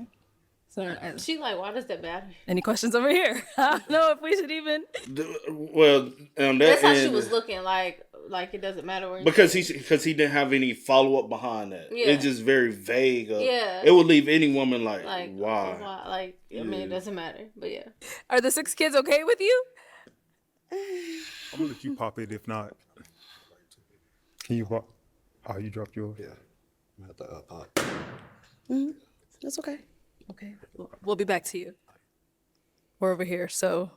So, She like, why does that matter? any questions over here? I don't know if we should even. Well, on that That's how she end, was looking. Like it doesn't matter where. because he didn't have any follow up behind that. Yeah. It's just very vague. Yeah. It would leave any woman like why? why? Like I mean, it doesn't matter. But yeah. Are the 6 kids okay with you? I'm gonna let you pop it. If not, can you pop? Oh, you dropped yours. Yeah. I'm at the pot. That's okay. Okay. We'll be back to you. We're over here. So,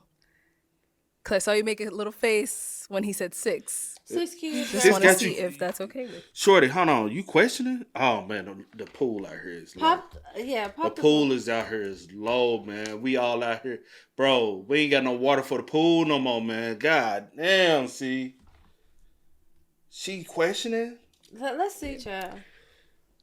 Clay, I saw you make a little face when he said 6. 6 kids. Just It's want to got see you- if that's okay with you. Shorty, hold on. You questioning? Oh man, the pool out here is low. Pop. The pool is out here is low, man. We all out here, bro. We ain't got no water for the pool no more, man. God damn, see. She questioning? Let's see, child.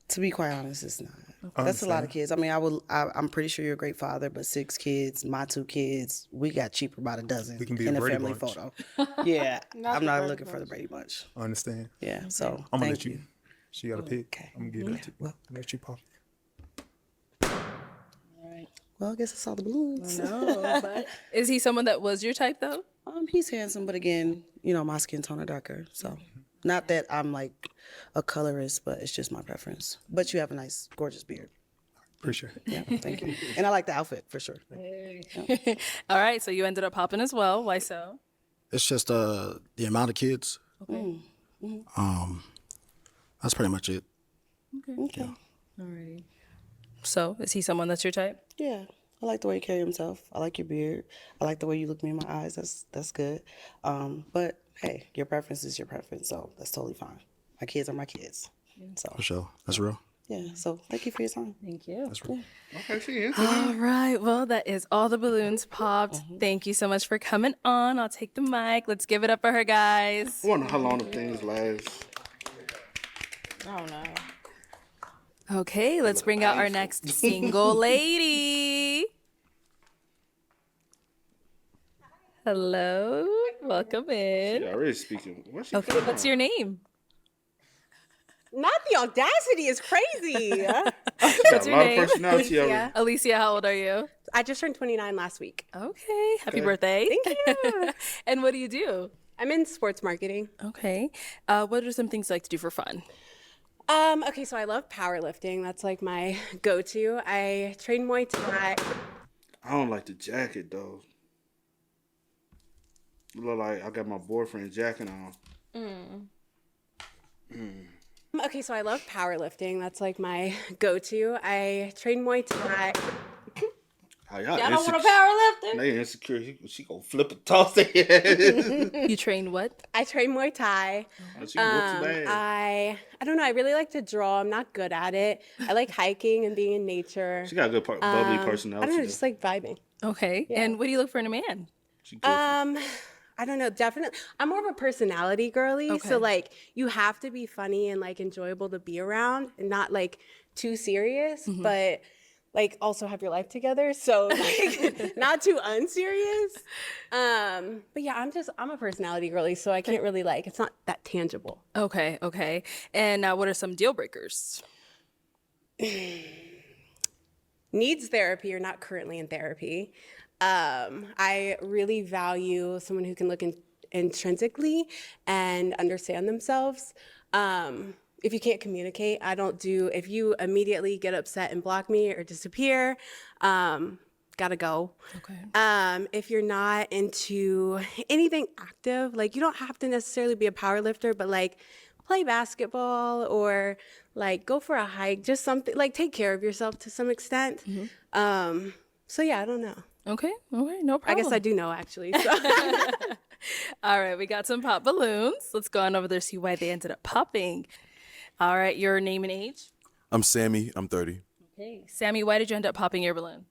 To be quite honest, it's not. That's a lot of kids. I mean, I'm pretty sure you're a great father, but 6 kids, my 2 kids, we got cheaper by the dozen We can be in a a Brady family Bunch. photo. Yeah, Not I'm the not Brady looking for the Bunch. Brady Bunch. I understand. Yeah, so I'm gonna thank let you. She got a pick. Okay. I'm gonna give it to you. Let you pop it. Well, I guess I saw the balloons. No, but is he someone that was your type though? He's handsome, but again, you know, my skin tone are darker. So, not that I'm like a colorist, but it's just my preference. But you have a nice, gorgeous beard. Appreciate it. Yeah, thank you. And I like the outfit for sure. All right, so you ended up popping as well. Why so? It's just the amount of kids. Okay. That's pretty much it. Okay. Alrighty. So, is he someone that's your type? Yeah, I like the way you carry himself. I like your beard. I like the way you look me in my eyes. That's good. But hey, your preference is your preference, so that's totally fine. My kids are my kids. So For sure. That's real. yeah, so thank you for your time. Thank you. That's real. Okay, she answered All it. right. Well, that is all the balloons popped. Thank you so much for coming on. I'll take the mic. Let's give it up for her, guys. I wonder how long the things last. I don't know. Okay, let's bring out our next single lady. Hello. Welcome in. She already speaking. What's she Okay, from? what's your name? Not the audacity is crazy. What's your a lot name? of personality already. Alicia, how old are you? I just turned 29 last week. Okay. Happy Okay. birthday. Thank you. And what do you do? I'm in sports marketing. Okay. What are some things you like to do for fun? Okay, so I love powerlifting. That's like my go-to. I train Muay Thai. I don't like the jacket though. Look like I got my boyfriend jacket on. Okay, so I love powerlifting. That's like my go-to. I train Muay Thai. How Y'all don't want to powerlifting? They insecure. She gonna flip and toss their head. You train what? I train Muay Thai. She whoops your ass. I don't know. I really like to draw. I'm not good at it. I like hiking and being in nature. She got a good bubbly I personality. don't know, though. just like vibing. Okay. And what do you look for in a man? She goofy. I don't know, definitely. I'm more of a personality girly. Okay. So like you have to be funny and like enjoyable to be around and not like too serious, but like also have your life together. So like not too unserious. But yeah, I'm a personality girly, so I can't really like, it's not that tangible. Okay. Okay. And what are some deal breakers? Needs therapy or not currently in therapy. I really value someone who can look intrinsically and understand themselves. If you can't communicate, if you immediately get upset and block me or disappear, gotta go. Okay. If you're not into anything active, like you don't have to necessarily be a power lifter, but like play basketball or like go for a hike, just something like take care of yourself to some extent. So yeah, I don't know. Okay. Okay. No I problem. guess I do know actually. So. All right. We got some pop balloons. Let's go on over there, see why they ended up popping. All right. Your name and age? I'm Sammy. I'm 30. Okay. Sammy, why did you end up popping your balloon?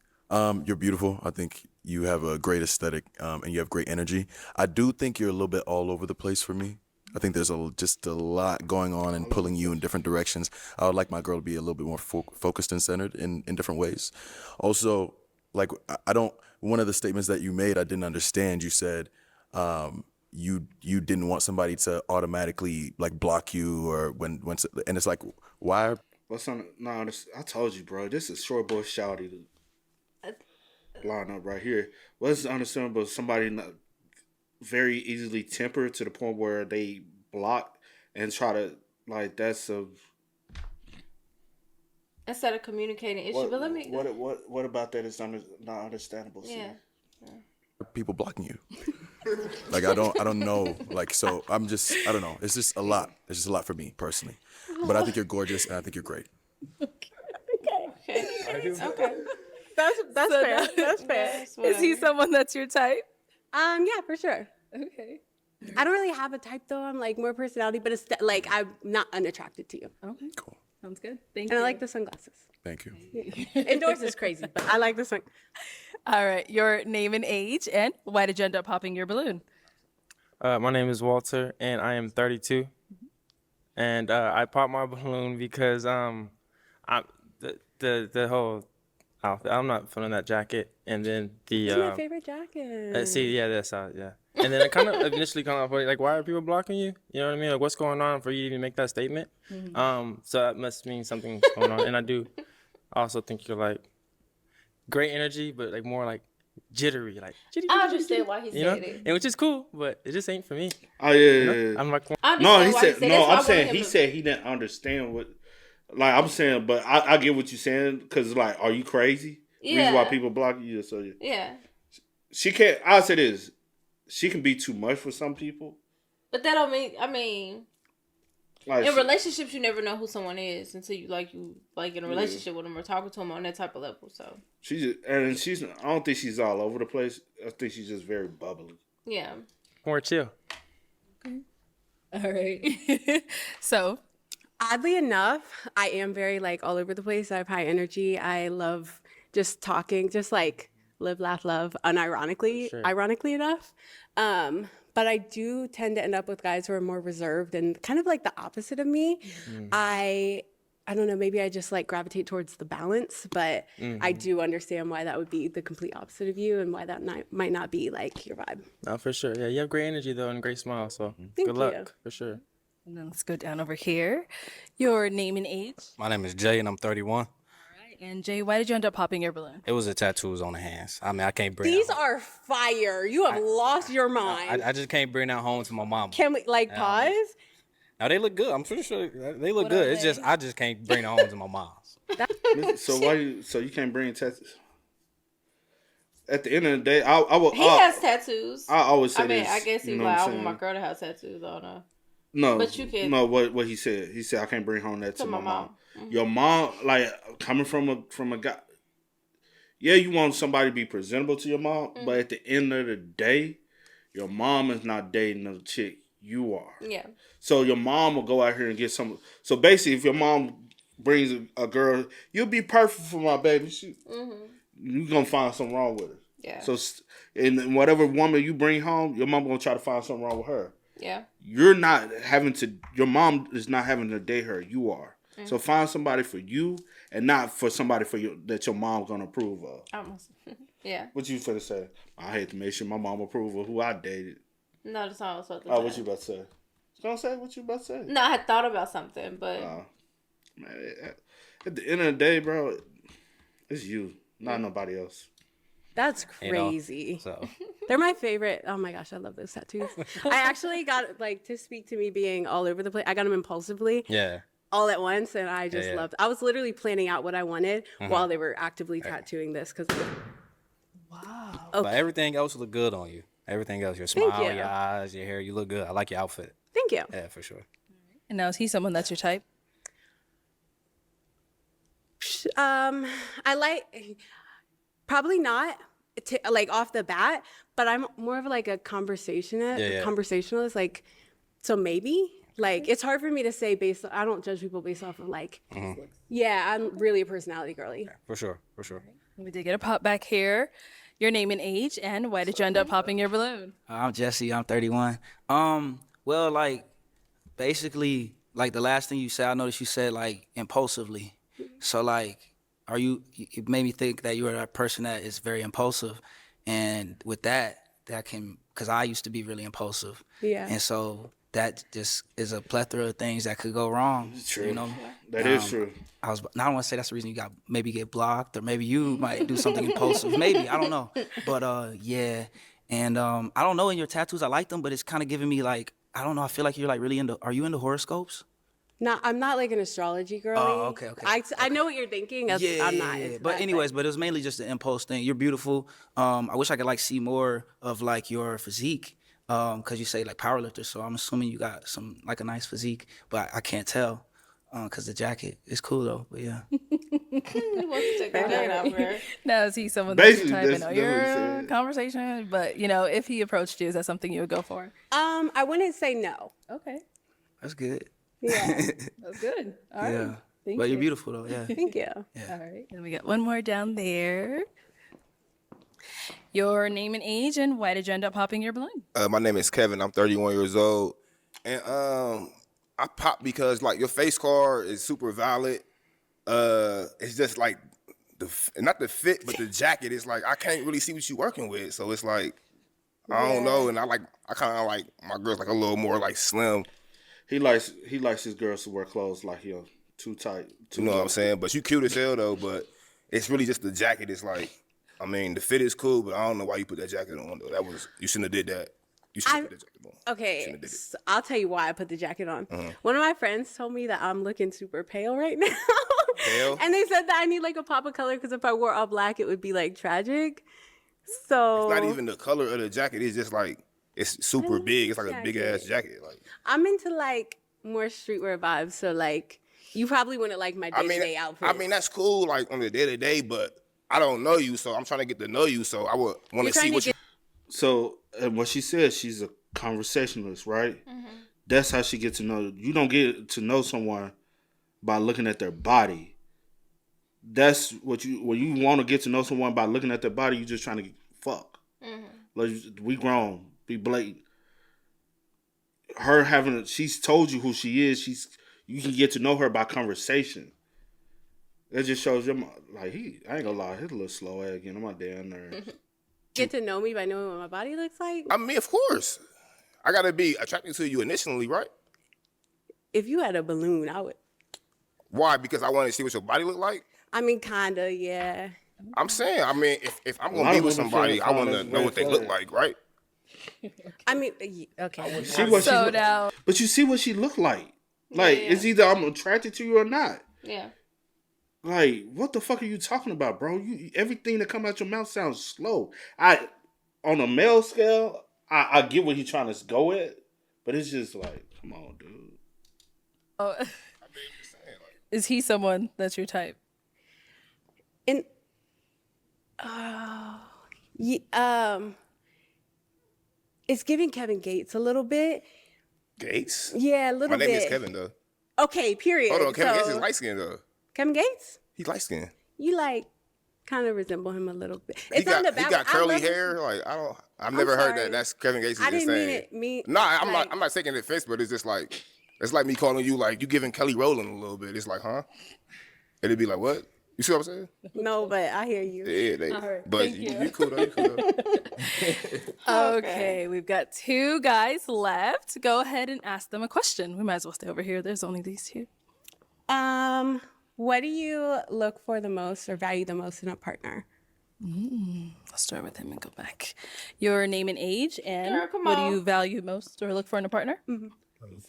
You're beautiful. I think you have a great aesthetic, and you have great energy. I do think you're a little bit all over the place for me. I think there's just a lot going on and pulling you in different directions. I would like my girl to be a little bit more focused and centered in different ways. Also, like one of the statements that you made, I didn't understand. You said you didn't want somebody to automatically like block you or when and it's like, why? What's on? No, I told you, bro. This is short boy shouty line up right here. What's understandable? Somebody not very easily tempered to the point where they block and try to like that's a. Instead of communicating issue, but let me. What about that is not understandable? Yeah. People blocking you. Like I don't know. Like so I don't know. It's just a lot. It's just a lot for me personally. But I think you're gorgeous and I think you're great. Okay. That's fair. That's fair. Is he someone that's your type? Yeah, for sure. Okay. I don't really have a type though. I'm like more personality, but it's like I'm not unattracted to you. Okay. Cool. Sounds good. Thank And you. I like the sunglasses. Thank you. Indoors is crazy, but I like the sun. All right. Your name and age, and why did you end up popping your balloon? My name is Walter, and I am 32. And I popped my balloon because the whole outfit. I'm not feeling that jacket, and then the. It's my favorite jacket. Yeah. And then I kind of initially like, why are people blocking you? You know what I mean? Like, what's going on for you to even make that statement? So that must mean something's going on. And I also think you're like great energy, but like more like jittery, like jittery. I understand why he said it. And which is cool, but it just ain't for me. Oh yeah. I'm like, no, he said no. I'm saying he said he didn't understand what. Like I'm saying, but I get what you're saying because like, are you crazy? Yeah. Reason why people block you. So yeah. She can't. I'll say this. She can be too much for some people. But that don't mean. I mean, like in relationships, you never know who someone is until you in a relationship with them or talking to them on that type of level. So she's. I don't think she's all over the place. I think she's just very bubbly. Yeah. more chill. All right. So, Oddly enough, I am very like all over the place. I have high energy. I love just talking, just like live, laugh, love, unironically, ironically enough. But I do tend to end up with guys who are more reserved and kind of like the opposite of me. I don't know, maybe I just like gravitate towards the balance, but I do understand why that would be the complete opposite of you and why that might not be like your vibe. No, for sure. Yeah, you have great energy though and a great smile. So Thank good luck you. for sure. and then let's go down over here. Your name and age. My name is Jay, and I'm 31. And Jay, why did you end up popping your balloon? It was the tattoos on the hands. I mean, I can't bring. These are fire. You have lost your mind. I just can't bring that home to my mom. Can we like pause? Now they look good. I'm pretty sure they look good. It's just I just can't bring it home to my mom's. So you can't bring tattoos? At the end of the day, I will. He has tattoos. I always say I mean, this. I guess he's you know like, what I I'm want my saying? girl to have tattoos on her. No, But you can. No, what he said. He said I can't bring home that to my mom. Mm-hmm. Your mom, like coming from a guy. Yeah, you want somebody to be presentable to your mom, but at the end of the day, your mom is not dating a chick. You are. Yeah. So your mom will go out here and get some. So basically, if your mom brings a girl, you'll be perfect for my baby. You're gonna find something wrong with her. Yeah. So, and whatever woman you bring home, your mom gonna try to find something wrong with her. Yeah. You're not having to. Your mom is not having to date her. You are. So find somebody for you, and not for somebody for you that your mom's gonna approve of. Almost. Yeah. What you finna say? I hate to make sure my mom approve of who I dated. No, that's not what I was about to Oh, say. what you about to say? Gonna say what you about to say? No, I had thought about something, but Man, at the end of the day, bro, it's you, not nobody else. That's You know, crazy. so They're my favorite. Oh my gosh, I love those tattoos. I actually got like to speak to me being all over the place. I got them impulsively. yeah. All at once, and I just Yeah. loved. I was literally planning out what I wanted while they were actively tattooing this because. Wow. But everything else look good on you. Everything else, your smile, you. your eyes, your hair, you look good. I like your outfit. Thank you. Yeah, for sure. And now is he someone that's your type? I like probably not like off the bat, but I'm more of like a conversationalist. Like, so maybe like it's hard for me to say based. I don't judge people based off of like. Yeah, I'm really a personality girly. For sure. For sure. We did get a pop back here. Your name and age, and why did you end up popping your balloon? I'm Jesse. I'm 31. Well, like, basically, like the last thing you said, I noticed you said like impulsively. So like, it made me think that you are a person that is very impulsive, and with that can, because I used to be really impulsive. Yeah. And so that just is a plethora of things that could go wrong. True. You know. That is true. I don't want to say that's the reason you maybe get blocked, or maybe you might do something impulsive. Maybe, I don't know. But yeah. And I don't know, in your tattoos I like them, but it's kind of giving me like, I don't know, I feel like you're like really are you into horoscopes? No, I'm not like an astrology girly. Oh, okay. I know what you're thinking. I'm not into But that, anyways, but it was mainly just the impulse thing. You're beautiful. I wish I could like see more of like your physique. Cause you say like powerlifter, so I'm assuming you got some like a nice physique, but I can't tell. Cause the jacket is cool though, but yeah. he wants to take the jacket off her. Now is he someone that's your Basically, type? I know that's what he your said. conversation, but you know, if he approached you, is that something you would go for? I wouldn't say no. Okay, That's good. Yeah. that's good. All right. Yeah. Thank But you. you're beautiful though, yeah. Thank you. All right, and we got one more down there. Your name and age, and why did you end up popping your balloon? My name is Kevin. I'm 31 years old, and I popped because like your face card is super valid. It's just like not the fit, but the jacket. It's like I can't really see what you're working with, so it's like I don't know. And I kind of like my girl's like a little more like slim. He likes his girls to wear clothes like too tight. You know what I'm saying? But you cute as hell though. But it's really just the jacket. It's like, I mean, the fit is cool, but I don't know why you put that jacket on though. You shouldn't have did that. You should have put that jacket on. Okay, so I'll tell you why I put the jacket on. One of my friends told me that I'm looking super pale right now. Pale? And they said that I need like a pop of color because if I wore all black, it would be like tragic. So It's not even the color of the jacket. It's just like it's super big. It's like a big ass jacket. Like I'm into like more streetwear vibes. So like you probably wouldn't like my day-to-day outfit. I mean that's cool like on the day to day, but I don't know you, so I'm trying to get to know you. So I would want to see what you. So what she said, she's a conversationalist, right? That's how she gets to know. You don't get to know someone by looking at their body. That's when you want to get to know someone by looking at their body, you're just trying to fuck. Like, we grown, be blatant. She's told you who she is. You can get to know her by conversation. That just shows you, like, I ain't gonna lie, he's a little slow ass getting on my damn nerves. Get to know me by knowing what my body looks like. I mean, of course. I gotta be attracted to you initially, right? If you had a balloon, I would. Why? Because I want to see what your body look like? I mean, kinda, yeah. I'm saying, I mean, if I'm gonna be with somebody, I want to know what they look like, right? I mean, okay. But you see what she look like. Like, it's either I'm attracted to you or not. Yeah. Like, what the fuck are you talking about, bro? Everything that come out your mouth sounds slow. On a male scale, I get what he's trying to go at, but it's just like, come on, dude. Oh, is he someone that's your type? It's giving Kevin Gates a little bit. Gates? Yeah, a little bit. My name is Kevin, though. Okay, period. Hold on, Kevin Gates is light skinned, though. Kevin Gates? He's light skinned. You kind of resemble him a little bit. He got curly hair. Like, I've never heard that. That's Kevin Gates. I didn't saying. mean it. I'm not taking offense, but it's just like, it's like me calling you, like, you giving Kelly Rowland a little bit. It's like, huh? It'd be like, what? You see what I'm saying? No, but I hear you. Yeah, but you cool though. You cool though. Okay, we've got 2 guys left. Go ahead and ask them a question. We might as well stay over here. There's only these 2. What do you look for the most or value the most in a partner? I'll start with him and go back. Your name and age, and Girl, come what do on. you value most or look for in a partner?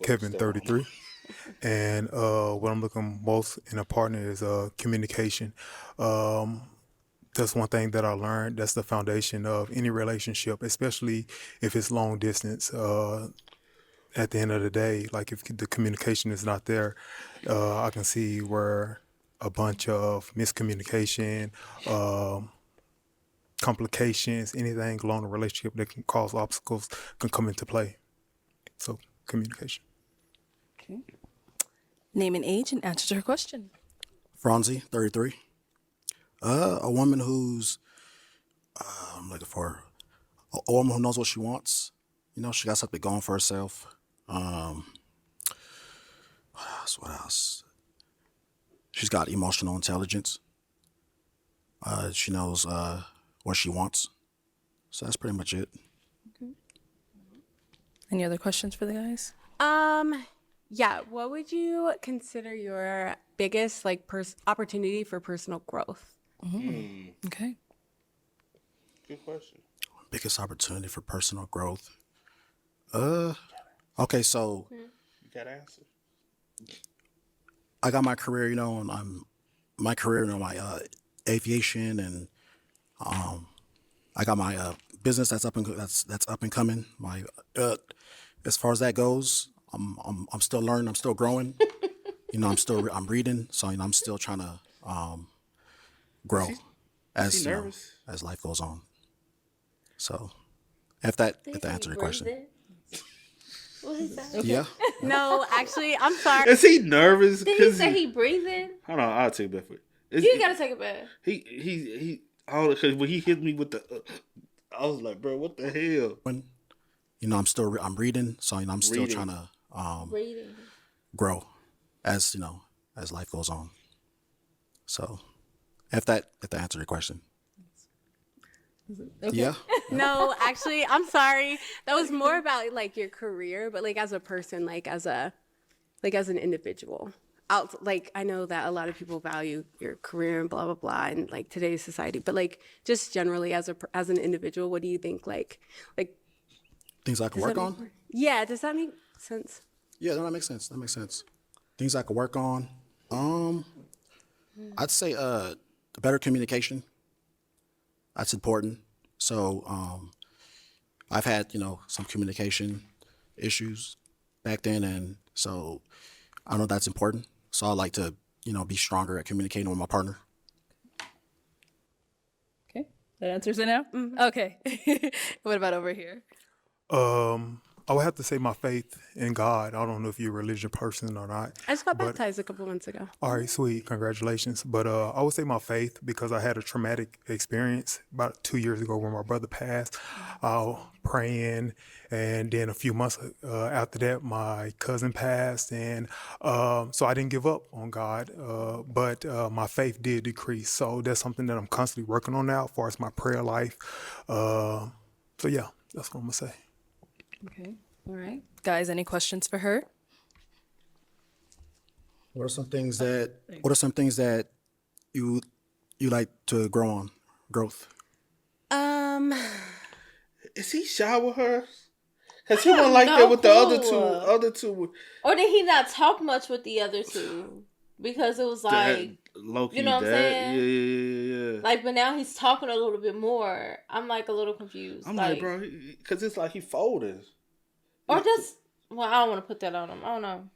Kevin, 33. And what I'm looking most in a partner is communication. That's one thing that I learned. That's the foundation of any relationship, especially if it's long distance. At the end of the day, like if the communication is not there, I can see where a bunch of miscommunication, complications, anything along the relationship that can cause obstacles can come into play. So communication. Okay. Name and age and answer to her question. Franzi, 33. A woman who's, I'm looking for a woman who knows what she wants. You know, she got something going for herself. What else? She's got emotional intelligence. She knows what she wants. So that's pretty much it. Okay. Any other questions for the guys? Yeah. What would you consider your biggest opportunity for personal growth? Okay. Good question. Biggest opportunity for personal growth. Okay, so You got answers. I got my career, you know, and my aviation, and I got my business that's up and coming. My as far as that goes, I'm still learning, I'm still growing. You know, I'm reading, so you know, I'm still trying to grow as you know, as life goes on. So, if that answered your question. What is that? Yeah. No, actually, I'm sorry. Is he nervous? Did he say he breathing? Hold on, I'll take that for you. You gotta take it back. He. Oh, because when he hit me with the, I was like, bro, what the hell? You know, I'm reading, so you know, I'm still trying to grow as you know, as life goes on. So, if that answered your question. Okay. Yeah. No, actually, I'm sorry. That was more about like your career, but like as a person, like as an individual. I know that a lot of people value your career and blah blah blah, and like today's society, but like just generally as an individual, what do you think? Like things I can work on. Yeah, does that make sense? Yeah, no, that makes sense. That makes sense. Things I can work on. I'd say better communication. That's important. So I've had, you know, some communication issues back then, and so I know that's important. So I like to, you know, be stronger at communicating with my partner. Okay, that answers it now. Okay. What about over here? I would have to say my faith in God. I don't know if you're a religious person or not. I just got but- baptized a couple months ago. All right, sweet. Congratulations. But I would say my faith, because I had a traumatic experience about 2 years ago when my brother passed. Praying, and then a few months after that, my cousin passed, and so I didn't give up on God, but my faith did decrease. So that's something that I'm constantly working on now as far as my prayer life. So yeah, that's what I'm gonna say. Okay. All right. Guys, any questions for her? What are some things that you like to grow on? Growth. Is he shy with her? Because he wasn't like that with the other two. Or did he not talk much with the other two? Because it was like, Low-key, you know what I'm saying? Yeah. Like, but now he's talking a little bit more. I'm like a little confused. I'm like, bro, because it's like he folded. Or just, well, I don't want to put that on him. I don't know.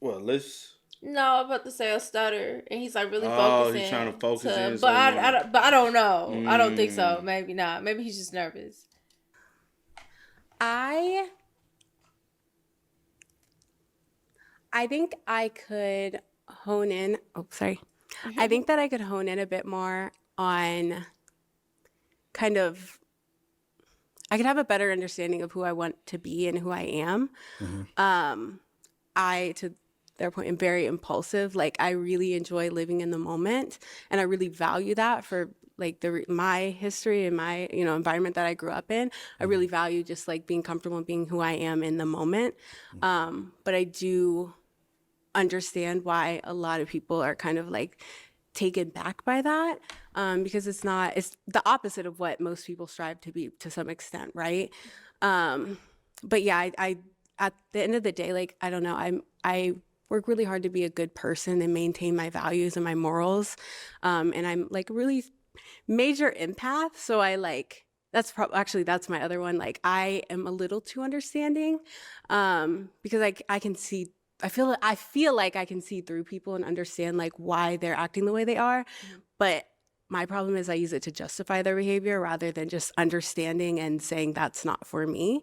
Well, let's. No, I'm about to say a stutter, and he's like really focusing. Oh, he's trying to focus in. But I don't know. I don't think so. Maybe not. Maybe he's just nervous. I think I could hone in. Oh, sorry. I think that I could hone in a bit more on kind of, I could have a better understanding of who I want to be and who I am. To their point, am very impulsive. Like, I really enjoy living in the moment, and I really value that for like my history and my environment that I grew up in. I really value just like being comfortable and being who I am in the moment. But I do understand why a lot of people are kind of like taken back by that, because it's the opposite of what most people strive to be to some extent, right? But yeah, I at the end of the day, like, I don't know, I work really hard to be a good person and maintain my values and my morals, and I'm like really major empath, so I like that's my other one. Like, I am a little too understanding, because I can see. I feel like I can see through people and understand like why they're acting the way they are, but my problem is I use it to justify their behavior rather than just understanding and saying that's not for me.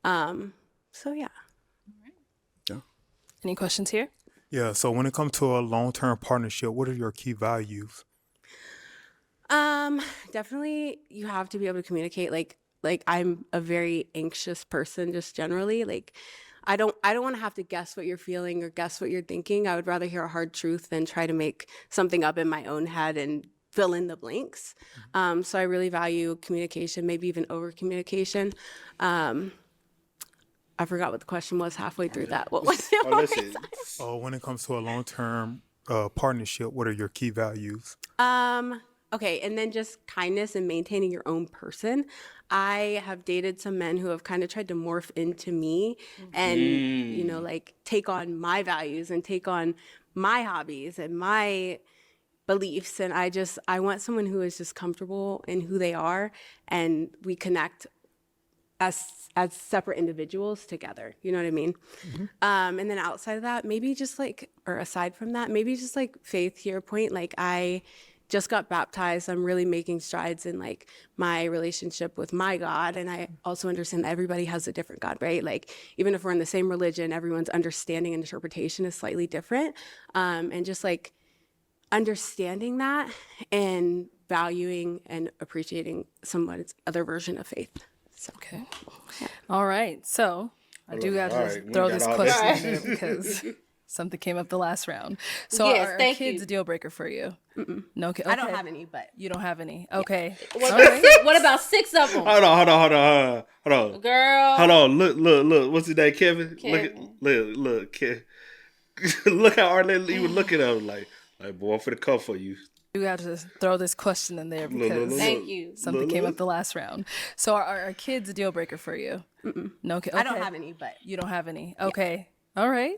So yeah. Any questions here? Yeah. So when it comes to a long-term partnership, what are your key values? Definitely you have to be able to communicate. Like I'm a very anxious person just generally. Like I don't want to have to guess what you're feeling or guess what you're thinking. I would rather hear a hard truth than try to make something up in my own head and fill in the blanks. So I really value communication, maybe even over communication. I forgot what the question was halfway through that. What was it? When it comes to a long-term partnership, what are your key values? Okay, and then just kindness and maintaining your own person. I have dated some men who have kind of tried to morph into me and, like take on my values and take on my hobbies and my beliefs. And I want someone who is just comfortable in who they are, and we connect as separate individuals together. You know what I mean? And then outside of that, maybe just like, or aside from that, maybe just like faith, to your point. Like, I just got baptized. I'm really making strides in like my relationship with my God. And I also understand that everybody has a different God, right? Like, even if we're in the same religion, everyone's understanding and interpretation is slightly different. And just like understanding that and valuing and appreciating someone's other version of faith. So. Okay. All right. So I do have to throw this question in there because something came up the last round. So yes, are thank kids you. a deal breaker for you? No kids. I don't have any, but you don't have any. Okay. What about 6 of them? Hold on. Girl. Hold on. Look. What's his name? Kevin. Look. Look how Arlette even looking at him like, boy, I'm finna come for you. You have to throw this question in there because Thank you. something came up the last round. So are kids a deal breaker for you? No kids. I don't have any, but you don't have any. Okay. All right.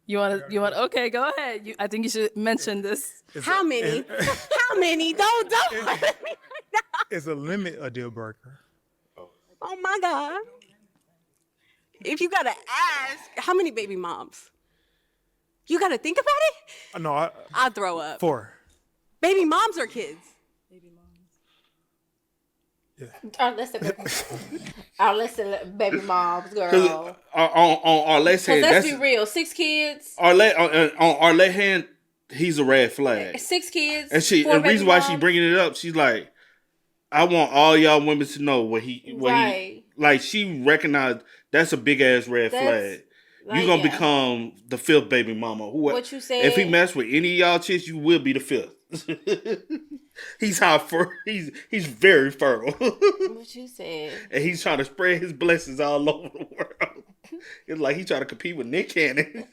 You want? Okay, go ahead. I think you should mention this. How many? How many? Don't let me right now. Is a limit a deal breaker? Oh my God. If you gotta ask, how many baby moms? You gotta think about it? No, I'll throw up. 4. Baby moms or kids? Yeah, Arlette said baby moms, Because girl. on Arlette's hand, Let's be real. 6 kids. Arlette on Arlette's hand, he's a red flag. 6 kids. And the reason why she bringing it up, she's like, I want all y'all women to know what he like. She recognized that's a big ass red flag. Like, You're gonna become the 5th baby mama. What you said? If he mess with any of y'all chicks, you will be the 5th. He's he's very fertile. What you said? And he's trying to spread his blessings all over the world. It's like he's trying to compete with Nick Cannon.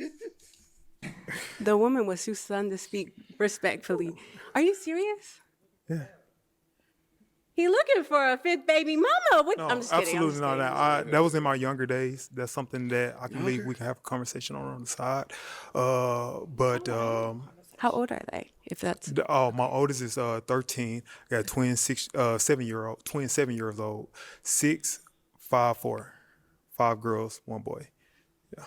The woman was too stunned to speak respectfully. Are you serious? Yeah. He looking for a 5th baby mama. What? No, I'm just kidding. absolutely not. That was in my younger days. That's something that I can believe we can have a conversation on the side. How old are they? If that's my oldest is 13. I got twin 7 years old. 6, 5, 4, 5 girls, 1 boy. Yeah.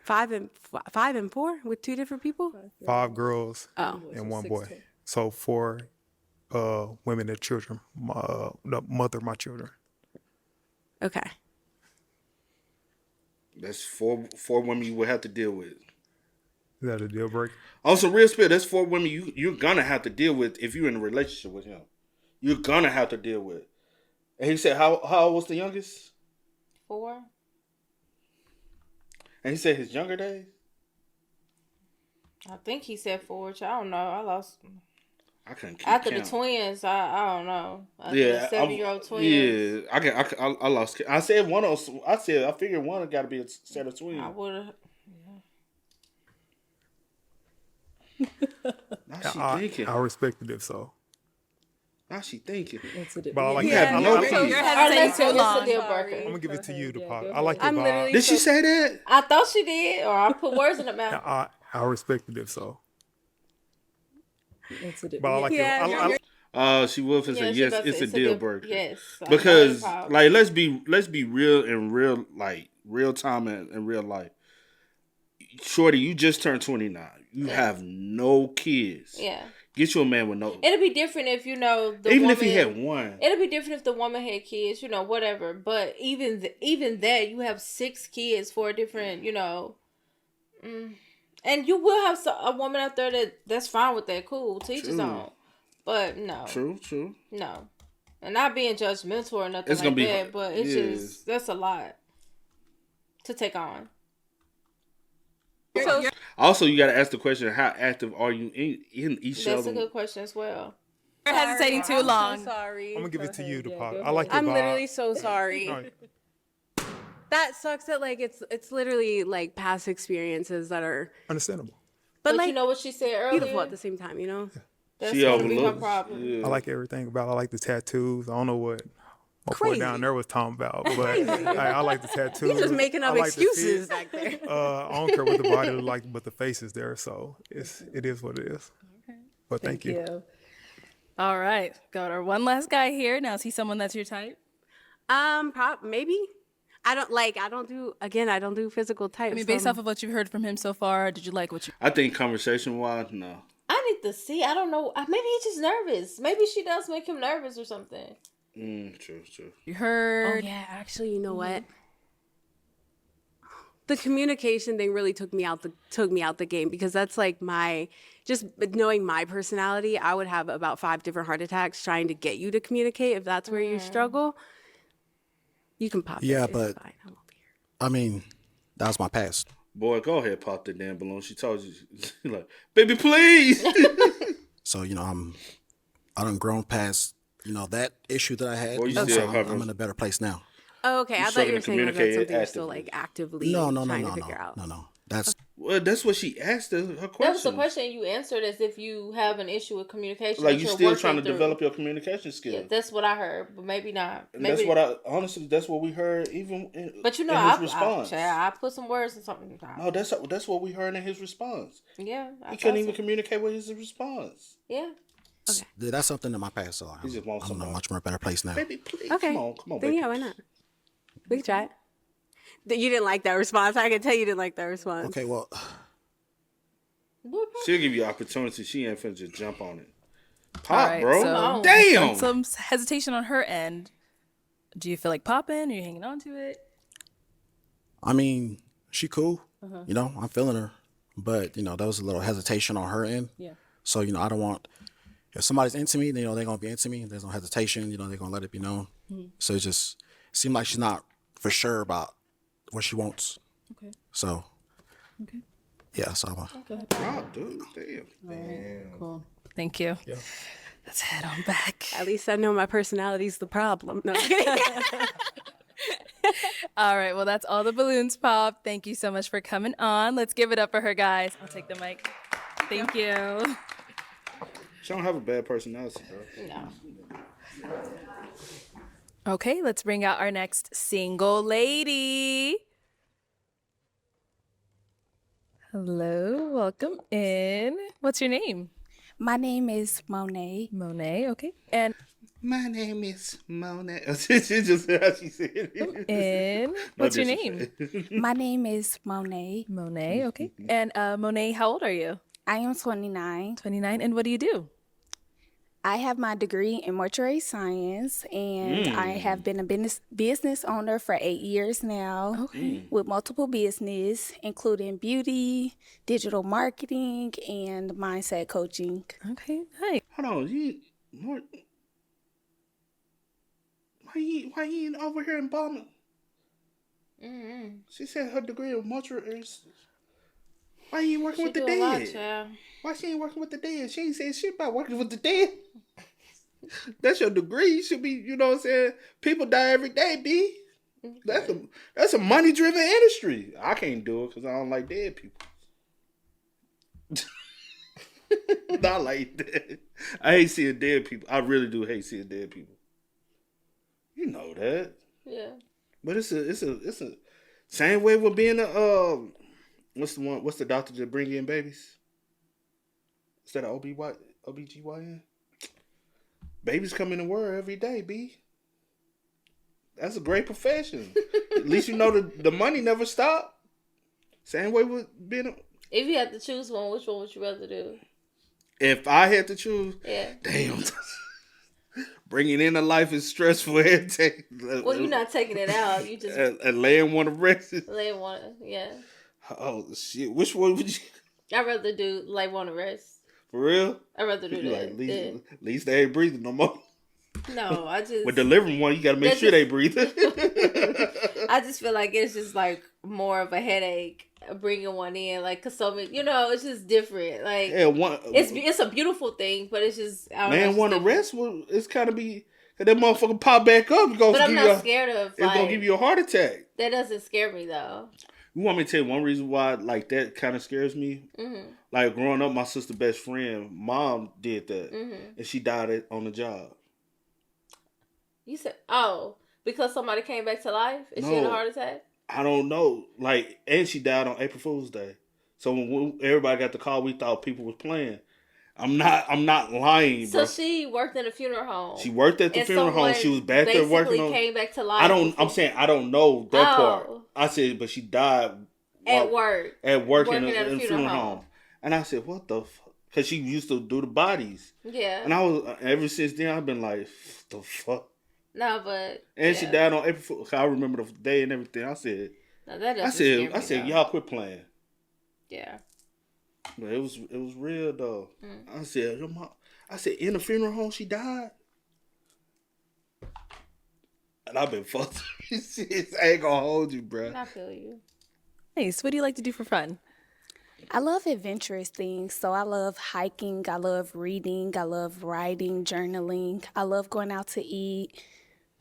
5 and 4 with 2 different people. 5 girls and 1 boy. So 4 women and children. The mother of my children. Okay. That's four women you will have to deal with. Is that a deal breaker? Also, real spill, that's 4 women you're gonna have to deal with if you're in a relationship with him. You're gonna have to deal with. And he said, how old was the youngest? 4. And he said his younger days? I think he said 4. I don't know. I lost. I couldn't keep After count. the twins, I don't know. After Yeah, the 7-year-old twins. Yeah, I lost. I said one of. I figured one got to be a set of twins. I would have. Now she thinking. I respected it so. Now she thinking. But I like you have no kids. You're hesitating too long. Deal breaker. I'm gonna give it to you, Deposit. I like your I'm vibe. literally Did she say that? I thought she did, or I put words in her mouth. I respected it so. But I like She would have said yes. It's a deal breaker. Yes, because like let's be real in real time and real life. Shorty, you just turned 29. You have no kids. Yeah. Get you a man with no. It'll be different if if he had one. It'll be different if the woman had kids, whatever. But even that, you have 6 kids for different, and you will have a woman out there that's fine with that. Cool, teach his own. But no. True. No, and not being judgmental or nothing like that. But it's just that's a lot to take on. Also, you got to ask the question: how active are you in each other? That's a good question as well. You're hesitating too long. So sorry. I'm gonna give it to you, Deposit. I like your I'm vibe. literally so sorry. That sucks that it's literally like past experiences that are understandable. But like, you know what she said earlier? Beautiful at the same time, That's gonna be her problem. Yeah. I like everything about it. I like the tattoos. I don't know what my boy down there was talking about, but I like the tattoos. He's just making up excuses back there. I don't care what the body looks like, but the face is there, so it is what it is. Okay. But thank you. All right, got our one last guy here. Now, is he someone that's your type? Maybe. I don't do physical types. I mean, based off of what you've heard from him so far, did you like what you? I think conversation-wise, no. I need to see. I don't know. Maybe he's just nervous. Maybe she does make him nervous or something. True. You heard? Oh yeah, actually, you know what? The communication thing really took me out the game, because that's like just knowing my personality. I would have about 5 different heart attacks trying to get you to communicate. If that's where you struggle, you can pop. Yeah, it. but I mean, that was my past. Boy, go ahead, pop the damn balloon. She told you, like, baby, please. So I done grown past that issue that I had. Well, I'm in a better place now. Oh, okay. I thought you were saying that's something you're still like actively trying to figure out. No. That's what she asked her question. That was the question you answered, as if you have an issue with communication. Like, you still trying to develop your communication skills. Yeah, that's what I heard, but maybe not. And that's what we heard even in, but in his response. I put some words in something. No, that's what we heard in his response. Yeah. He couldn't even communicate with his response. Yeah. Okay. That's something in my past, so I'm in a much more better place now. Baby, please. Okay. Come on, then baby. yeah, why not? We can try it. You didn't like that response. I can tell you didn't like that response. Okay, well. She'll give you opportunity. She ain't finna just jump on it. Pop, bro. So Damn. some hesitation on her end. Do you feel like popping? Are you hanging on to it? I mean, she cool. Uh-huh. You know, I'm feeling her. But, you know, there was a little hesitation on her end. Yeah. So, you know, I don't want, if somebody's into me, then, you know, they're going to be into me. There's no hesitation. You know, they're going to let it be known. Mhm. So it just seemed like she's not for sure about what she wants. Okay. So, Okay. yeah, so Okay. Wow, dude. Damn. Cool. Thank you. Yeah. Let's head on back. At least I know my personality's the problem. No. All right. Well, that's all the balloons popped. Thank you so much for coming on. Let's give it up for her, guys. I'll take the mic. Thank you. She don't have a bad personality, bro. No. Okay, let's bring out our next single lady. Hello, welcome in. What's your name? My name is Monet. Monet, okay. And my name is Monet. She just said how she said it. And what's your name? My name is Monet. Monet, okay. And Monet, how old are you? I am 29. 29, and what do you do? I have my degree in mortuary science, and I have been a business owner for 8 years now. Okay. With multiple business, including beauty, digital marketing, and mindset coaching. Okay, nice. Hold on, why you ain't over here in Baltimore? She said her degree in mortuary is. Why you ain't working with the dead? Why she ain't working with the dead? She ain't saying shit about working with the dead. That's your degree. You should be, you know what I'm saying? People die every day, B. That's a money driven industry. I can't do it because I don't like dead people. Not like that. I hate seeing dead people. I really do hate seeing dead people. You know that. Yeah. But it's a same way with being a what's the doctor that bring in babies? Is that an OBGYN? Babies come in the world every day, B. That's a great profession. At least you know the money never stop. Same way with being a... If you had to choose one, which one would you rather do? If I had to choose, yeah. Damn. Bringing in a life is stressful. Well, you're not taking it out. You just and laying one to rest. lay one, yeah. Oh shit! Which one would you? I'd rather do lay one to rest. For real? I'd rather do that. At least they ain't breathing no more. No, I just with delivering one, you got to make sure they breathe. I just feel like it's just like more of a headache bringing one in, like cause so many, you know, it's just different. Like yeah, it's a beautiful thing, but it's just man, one to rest. Well, it's kind of be that motherfucker pop back up. But I'm not scared of. It's gonna give you a heart attack. That doesn't scare me though. You want me to tell you one reason why like that kind of scares me? Mm-hmm. Like growing up, my sister's best friend, mom did that, and she died on the job. You said, oh, because somebody came back to life and she had a heart attack? I don't know. Like, and she died on April Fool's Day. So when everybody got the call, we thought people was playing. I'm not lying, bro. So she worked in a funeral home. She worked at the funeral home. She was back there working on. Came back to life. I'm saying I don't know that part. I said, but she died at work. At work in a funeral home. And I said, what the fuck? Because she used to do the bodies. Yeah. And I was ever since then I've been like, what the fuck? No, but and she died on April Fool's. I remember the day and everything. I said, no, that I said, y'all quit playing. Yeah. But it was real though. I said, in the funeral home she died. And I've been fucked. I ain't gonna hold you, bro. I feel you. Nice. What do you like to do for fun? I love adventurous things. So I love hiking. I love reading. I love writing, journaling. I love going out to eat.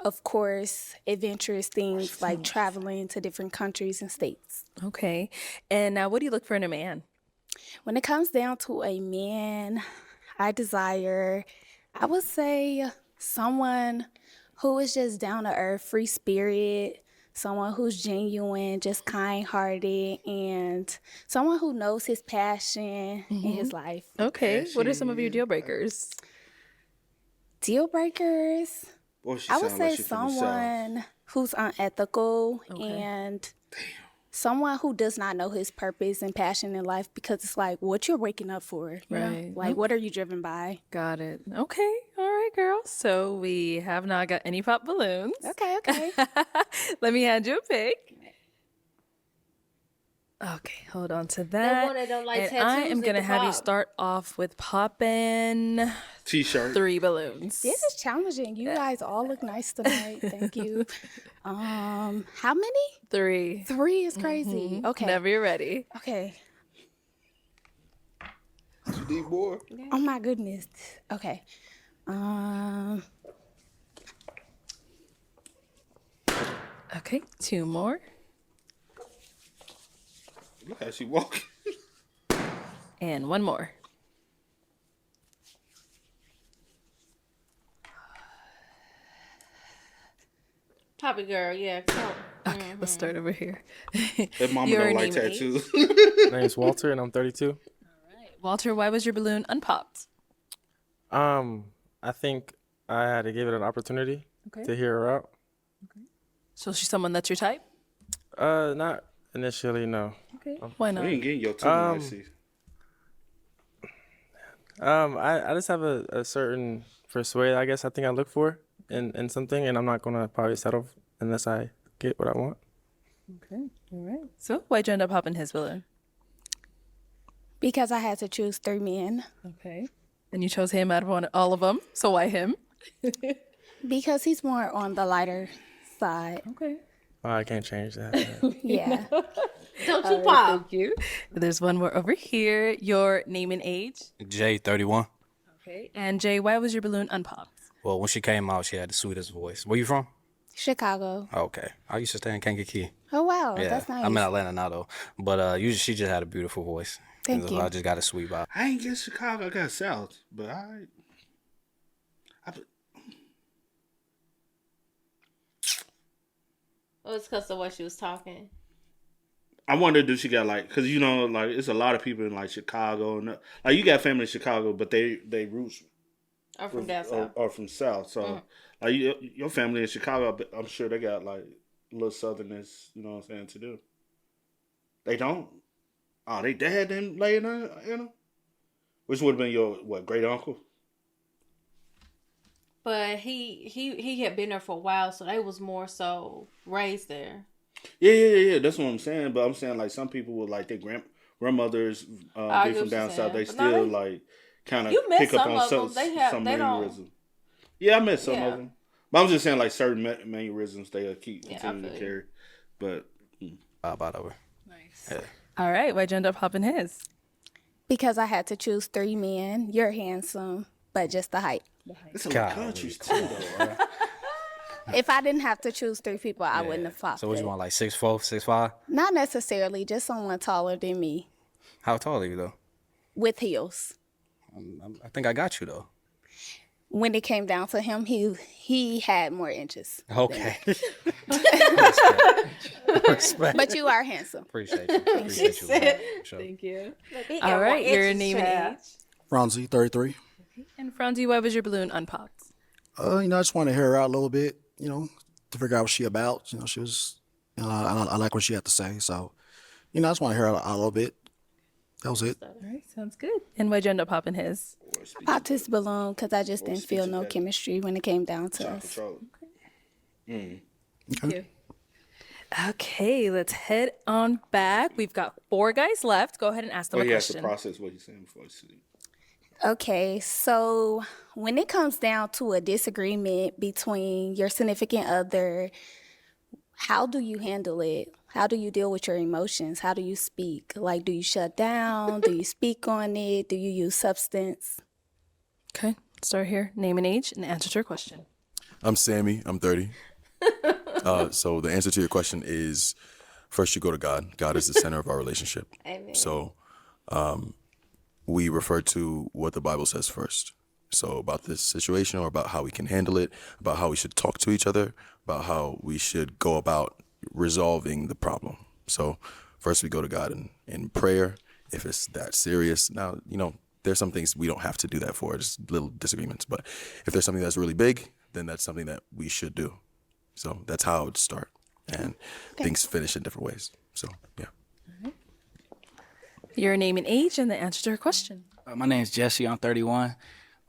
Of course, adventurous things like traveling to different countries and states. Okay. And what do you look for in a man? When it comes down to a man, I would say someone who is just down to earth, free spirit, someone who's genuine, just kind-hearted, and someone who knows his passion in his life. Okay. What are some of your deal breakers? Deal breakers? I would say someone who's unethical and someone who does not know his purpose and passion in life, because it's like what you're waking up for, you know? Right. Like what are you driven by? Got it. Okay. All right, girl. So we have not got any pop balloons. Okay. Let me hand you a pick. Okay, hold on to that. one that don't like and tattoos I am at gonna the have you top. start off with popping T-shirt. 3 balloons. This is challenging. You guys all look nice tonight. Thank you. How many? 3. 3 is crazy. Okay. Whenever you're ready. Okay. You need more? Oh my goodness. Okay. Okay, 2 more. Look how she walking. And 1 more. Poppy girl, yeah. Come. Okay, let's start over here. That mama Your don't like name, tattoos. My name's Walter, and I'm 32. Walter, why was your balloon unpopped? I think I had to give it an opportunity to hear her out. So she's someone that's your type? Not initially, no. Okay. Why not? We ain't getting your tongue, I see. I just have a certain persuade, I guess, I think I look for in something, and I'm not gonna probably settle unless I get what I want. Okay. All right. So why'd you end up popping his balloon? Because I had to choose 3 men. Okay. And you chose him out of all of them. So why him? Because he's more on the lighter side. Okay. Oh, I can't change that. Yeah. Don't All you right, pop. thank you. There's one more over here. Your name and age. Jay, 31. Okay. And Jay, why was your balloon unpopped? Well, when she came out, she had the sweetest voice. Where you from? Chicago. Okay. I used to stay in Kankakee. Oh, wow. Yeah. That's nice. I'm in Atlanta now, though. But she just had a beautiful voice. Thank And you. I just got a sweet vibe. I ain't get Chicago, I got South, but I Oh, it's because of what she was talking. I wonder, do she got like, because you know, like it's a lot of people in like Chicago and like you got family in Chicago, but they roots Or from down south. or from South. So like your family in Chicago, I'm sure they got like a little Southernness, you know what I'm saying, to do. They don't. Oh, they dad didn't lay in there, you know, which would have been your great uncle. But he had been there for a while, so they was more so raised there. Yeah. That's what I'm saying. But I'm saying like some people with like their grandmothers be get from what down you're south. They saying. But no, still they- like kind of You met pick up some on of them. They some don't- mannerisms. Yeah, I met some Yeah. of them. But I'm just saying like certain mannerisms they keep Yeah, I continue to feel you. carry. But About over. Nice. Yeah. All right. Why'd you end up popping his? Because I had to choose 3 men. You're handsome, but just the height. it's a lot of countries too, though. If I didn't have to choose 3 people, I wouldn't have popped So what it. you want, like 6'4", 6'5"? Not necessarily, just someone taller than me How tall are you, though? with heels. I think I got you, though. When it came down to him, he had more inches. Okay. Respect. But you are handsome. Appreciate you. Appreciate you. man. Sure. Thank you. He got All more right. Your inches, name and child. age. Franzi, 33. And Franzi, why was your balloon unpopped? I just want to hear her out a little bit, to figure out what she about. She was, I like what she had to say. So, I just want to hear her out a little bit. That was it. All right. Sounds good. And why'd you end up popping his? Popped his balloon because I just didn't feel no chemistry when it came down to us. Thank you. Okay, let's head on back. We've got 4 guys left. Go ahead and ask them Oh, a he has to question. process what he's saying before he sleep. Okay, so when it comes down to a disagreement between your significant other, how do you handle it? How do you deal with your emotions? How do you speak? Like, do you shut down? Do you speak on it? Do you use substance? Okay, start here. Name and age and answer to your question. I'm Sammy. I'm 30. So the answer to your question is, first you go to God. God is the center of our relationship. Amen. So we refer to what the Bible says first. So about this situation, or about how we can handle it, about how we should talk to each other, about how we should go about resolving the problem. So first we go to God in prayer. If it's that serious, now, there's some things we don't have to do that for, just little disagreements. But if there's something that's really big, then that's something that we should do. So that's how it would start. And things finish in different ways. So yeah. Your name and age and the answer to her question. My name's Jesse. I'm 31.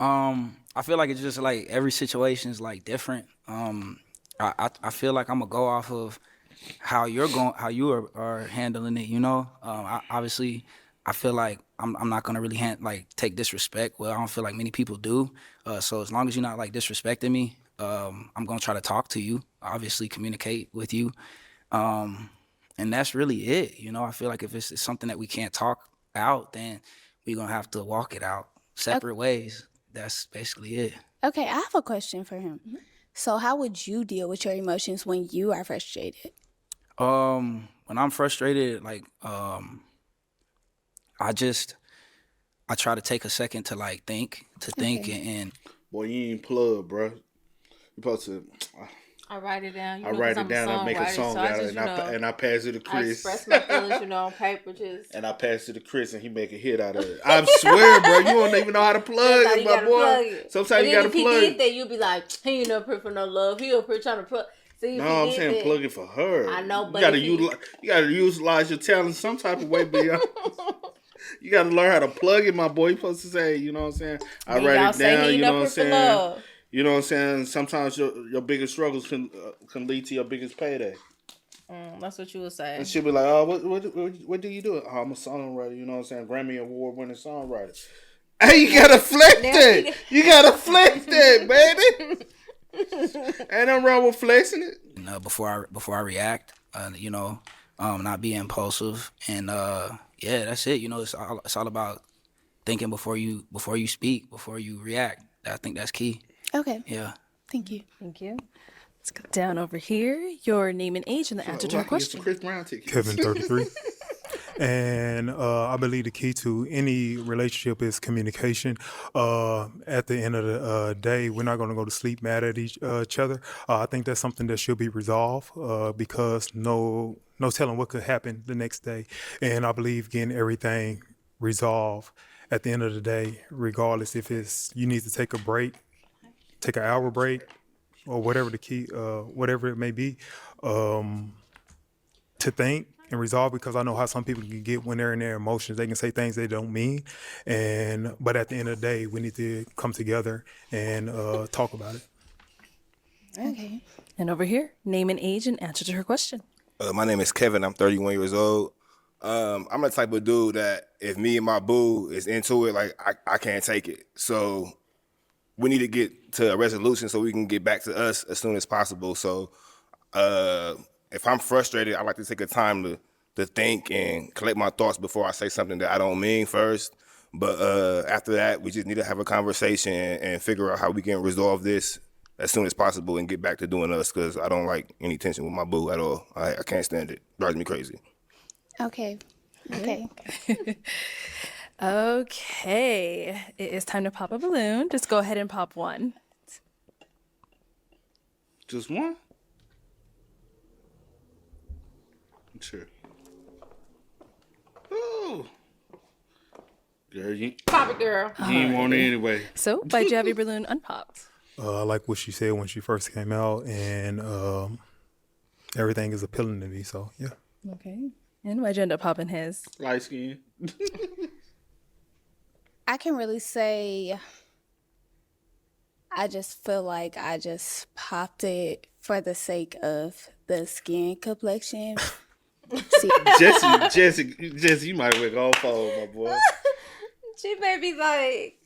I feel like it's just like every situation is like different. I feel like I'm gonna go off of how you are handling it. You know, obviously, I feel like I'm not gonna really take disrespect. Well, I don't feel like many people do. So as long as you're not like disrespecting me, I'm gonna try to talk to you. Obviously, communicate with you. And that's really it. You know, I feel like if it's something that we can't talk out, then we're gonna have to walk it out separate ways. That's basically it. Okay, I have a question for him. So, how would you deal with your emotions when you are frustrated? When I'm frustrated, I try to take a second to think and boy, you ain't plug, bro. You supposed to. I write it down. I write it down and make a song out of it, and I pass it to Chris. I express my feelings, on paper, just. And I pass it to Chris, and he make a hit out of it. I swear, bro, you don't even know how to plug it, my boy. Sometimes you gotta plug. If he did that, you'd be like, he ain't up here for no love. He up here trying to plug. See, no, I'm saying plug it for her. I know, but you gotta utilize your talent some type of way, beyond. You gotta learn how to plug it, my boy. You supposed to say, you know what I'm saying? I write it down. You know what I'm saying? You know what I'm saying? Sometimes your biggest struggles can lead to your biggest payday. That's what you would say. And she'll be like, oh, what do you do? Oh, I'm a songwriter. You know what I'm saying? Grammy Award winning songwriter. Hey, you gotta flex that. You gotta flex that, baby. Ain't nothing wrong with flexing it. Before I react, not be impulsive, and that's it. You know, it's all about thinking before you speak, before you react. I think that's key. Okay. Yeah. Thank you. Thank you. Let's go down over here. Your name and age and the answer to our question. Chris Brown ticket. Kevin, 33. And I believe the key to any relationship is communication. At the end of the day, we're not going to go to sleep mad at each other. I think that's something that should be resolved because no telling what could happen the next day. And I believe getting everything resolved at the end of the day, regardless if it's you need to take a break, take an hour break, or whatever the key, whatever it may be, to think and resolve, because I know how some people can get when they're in their emotions. They can say things they don't mean, but at the end of the day, we need to come together and talk about it. Okay. And over here, name and age and answer to her question. My name is Kevin. I'm 31 years old. I'm the type of dude that if me and my boo is into it, like I can't take it. So we need to get to a resolution so we can get back to us as soon as possible. So if I'm frustrated, I like to take a time to think and collect my thoughts before I say something that I don't mean first. But after that, we just need to have a conversation and figure out how we can resolve this as soon as possible and get back to doing us, because I don't like any tension with my boo at all. I can't stand it. Drives me crazy. Okay. Okay. It is time to pop a balloon. Just go ahead and pop one. Just one? Sure. Oh. Girl, you pop it, girl. You ain't want it anyway. So, why'd you have your balloon unpopped? I like what she said when she first came out, and everything is appealing to me. So yeah. Okay. And why'd you end up popping his? Light skin. I can really say I just feel like I just popped it for the sake of the skin complexion. Jesse, you might wake all forward, my boy. She may be like,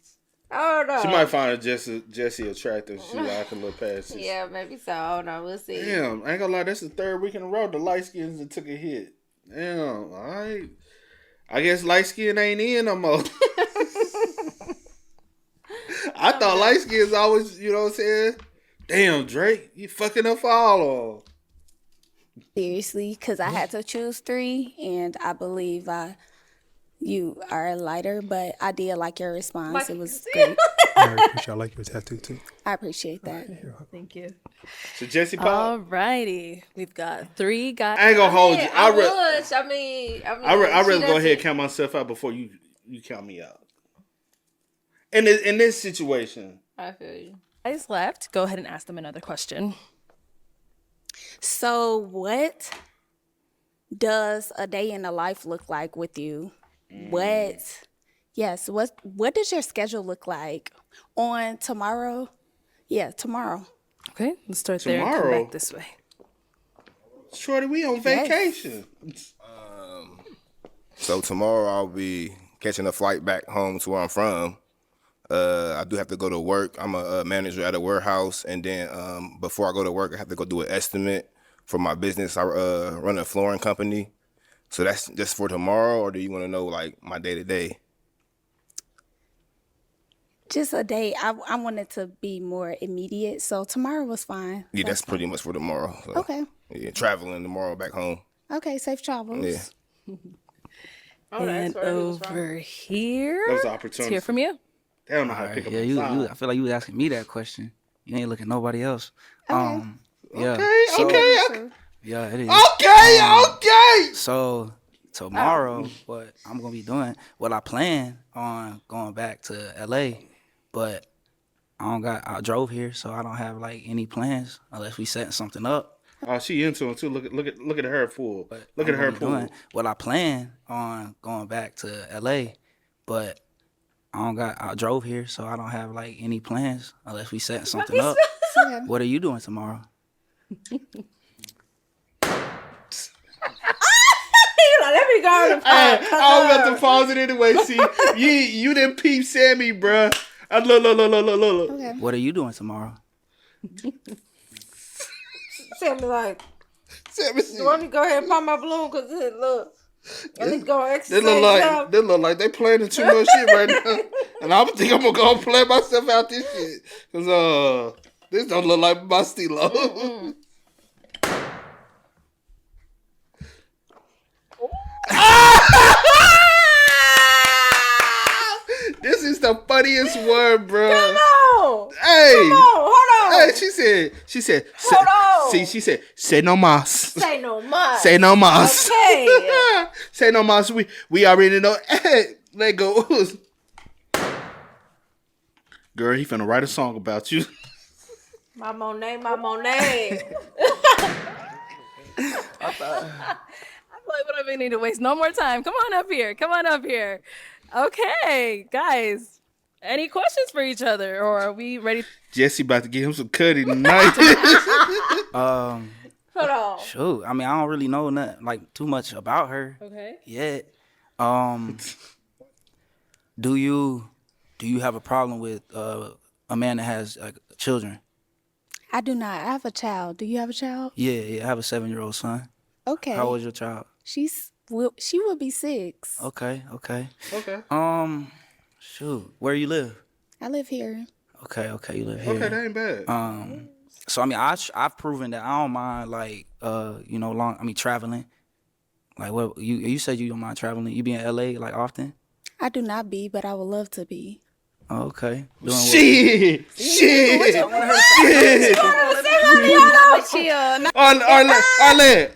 I don't know. She might find Jesse attractive. She like a little past this. Yeah, maybe so. I don't know. We'll see. Damn, I ain't gonna lie. That's the third week in a row the light skins that took a hit. Damn, all right. I guess light skin ain't in no more. I thought light skins always, you know what I'm saying? Damn, Drake, you fucking up for all of them. Seriously, because I had to choose 3, and I believe you are lighter, but I did like your response. It was great. I like your tattoo too. I appreciate that. Thank you. So Jesse Paul. Alrighty, we've got 3 guys. I ain't gonna hold you. I would. I'd rather go ahead and count myself out before you count me out. In this situation, I feel you. Guys left. Go ahead and ask them another question. So what does a day in the life look like with you? What does your schedule look like on tomorrow? Yeah, tomorrow. Okay, let's start there and come Tomorrow? back this way. Shorty, we on vacation. So tomorrow I'll be catching a flight back home to where I'm from. I do have to go to work. I'm a manager at a warehouse, and then before I go to work, I have to go do an estimate for my business. I run a flooring company. So that's just for tomorrow, or do you want to know like my day to day? Just a day. I wanted to be more immediate, so tomorrow was fine. Yeah, that's pretty much for tomorrow. So, Okay. Yeah, traveling tomorrow back home. Okay, safe travels. Yeah. And over here, That was an let's opportunity. hear from you. They don't know how to pick up Yeah, the you, phone. I feel like you was asking me that question. You ain't looking at nobody else. Okay. Yeah. Okay. Yeah, it is. Okay. So tomorrow, what I'm gonna be doing, well, I plan on going back to LA, but I drove here, so I don't have like any plans unless we setting something up. Oh, she into it too. Look at her fool. Look at her pool. Well, I plan on going back to LA, but I drove here, so I don't have like any plans unless we setting something up. What are you doing tomorrow? Let me go and I was about to pause it anyway. See, you didn't peep Sammy, bruh. Look. Okay. What are you doing tomorrow? Sammy like, Sammy, you want me to go ahead and pop my balloon? Because look, I need to go They exercise. look like they playing too much shit right now, and I think I'm gonna go play myself out this shit. Cause this don't look like my stilo. This is the funniest word, bro. Come on. Hey. Come on. Hold on. Hey, she said. Hold on. See, she said, say no mas. Say no mas. Say no mas. Okay. Say no mas. We already know. Hey, let go. Girl, he finna write a song about you. My Monet, my Monet. I feel like we don't need to waste no more time. Come on up here. Okay, guys. Any questions for each other, or are we ready? Jesse about to get him some cutty tonight. Hold on. Shoot, I mean, I don't really know nothing like too much about her. Okay. Yet. Do you have a problem with a man that has children? I do not. I have a child. Do you have a child? Yeah, I have a 7-year-old son. Okay. How old is your child? She will be 6. Okay. Okay. Shoot, where you live? I live here. Okay, you live here. Okay, that ain't bad. So I mean, I've proven that I don't mind traveling. Like, what you said you don't mind traveling? You be in LA like often? I do not be, but I would love to be. Oh, okay. Shit.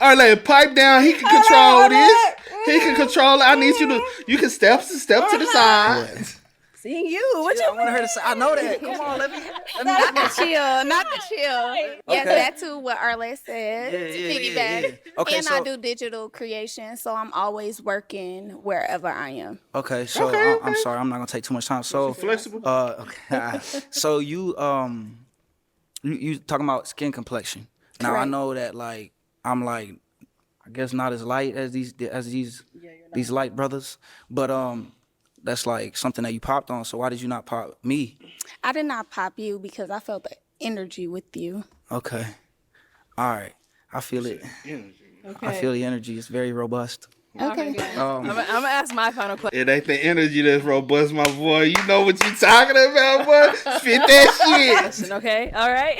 Arlette, pipe down. He can control this. He can control it. I need you can step to the side. Seeing you. What you I want her to say. I know that. Come on, let me. Not the chill. Yes, that too. What Arlette said. Piggyback. Yeah. Okay, and I do digital creation, so I'm always working wherever I am. Okay, so I'm sorry, I'm not gonna take too much time. So flexible. Okay. So you talking about skin complexion? Now I know that I'm I guess not as light as these light brothers, but that's like something that you popped on. So why did you not pop me? I did not pop you because I felt the energy with you. Okay. All right. I feel it. Okay. I feel the energy. It's very robust. Okay. I'm gonna ask my final question. It ain't the energy that's robust, my boy. You know what you talking about, boy. Spit that shit. Okay. All right.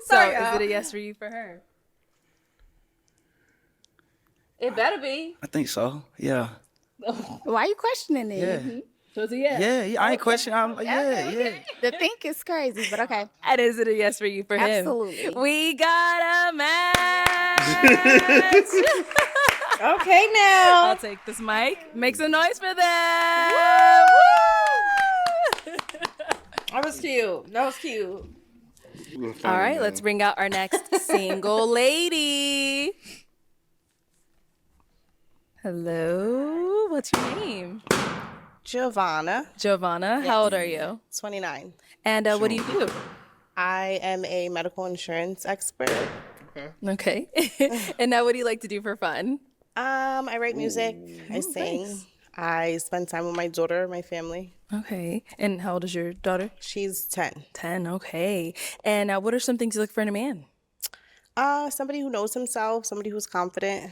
Sorry, so, is it a yes for you for her? It better be. I think so. Yeah. Why are you questioning it? Yeah. So it's a yes. Yeah. I ain't questioning. I'm like, yeah. The think is crazy, but okay. And is it a yes for you for him? Absolutely. We got a match. Okay, now. I'll take this mic. Make some noise for them. Woo! That was cute. All right, let's bring out our next single lady. Hello. What's your name? Giovanna. Giovanna. How old are you? 29. And what do you do? I am a medical insurance expert. Okay. And now what do you like to do for fun? I write music. I sing. Nice. I spend time with my daughter, my family. Okay. And how old is your daughter? She's 10. 10. Okay. And what are some things you look for in a man? Somebody who knows himself, somebody who's confident,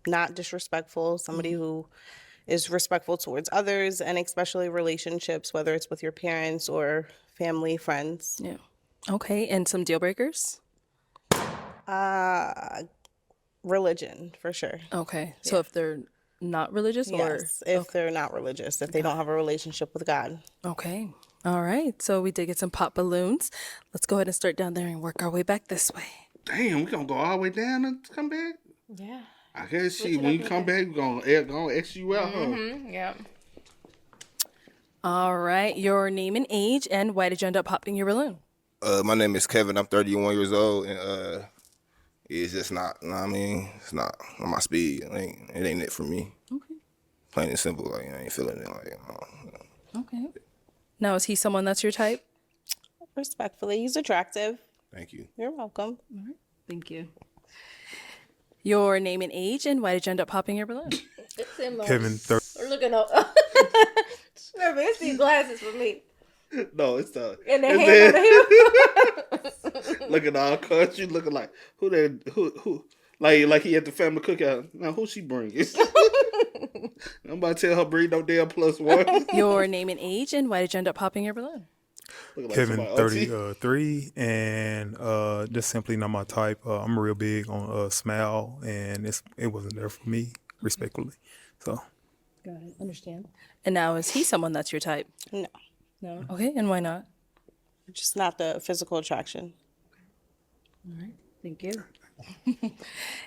not disrespectful, somebody who is respectful towards others, and especially relationships, whether it's with your parents or family, friends. Yeah. Okay. And some deal breakers? Religion, for sure. Okay. So if they're not religious Yes, if they're not religious, if they don't have a relationship with God. Okay. All right. So we did get some pop balloons. Let's go ahead and start down there and work our way back this way. Damn, we gonna go all the way down and come back? Yeah. I guess when you come back, we're gonna X you out, huh? Yep. All right. Your name and age, and why did you end up popping your balloon? My name is Kevin. I'm 31 years old, and it's just not. I mean, it's not on my speed. It ain't it for me. Okay. Plain and simple. Like I ain't feeling it. Like Okay. Now, is he someone that's your type? Respectfully, he's attractive. Thank you. You're welcome. All right. Thank you. Your name and age, and why did you end up popping your balloon? Kevin, We're looking up. Remember, it's these glasses for me. No, it's the And the hand on the hip. looking all country, looking like who like he at the family cookout. Now who she bringing? I'm about to tell her bring no damn +1. Your name and age, and why did you end up popping your balloon? Like Kevin, somebody OT. 33, and just simply not my type. I'm real big on smile, and it wasn't there for me, respectfully. So. Got it. Understand. And now, is he someone that's your type? No. No. Okay. And why not? Just not the physical attraction. All right. Thank you.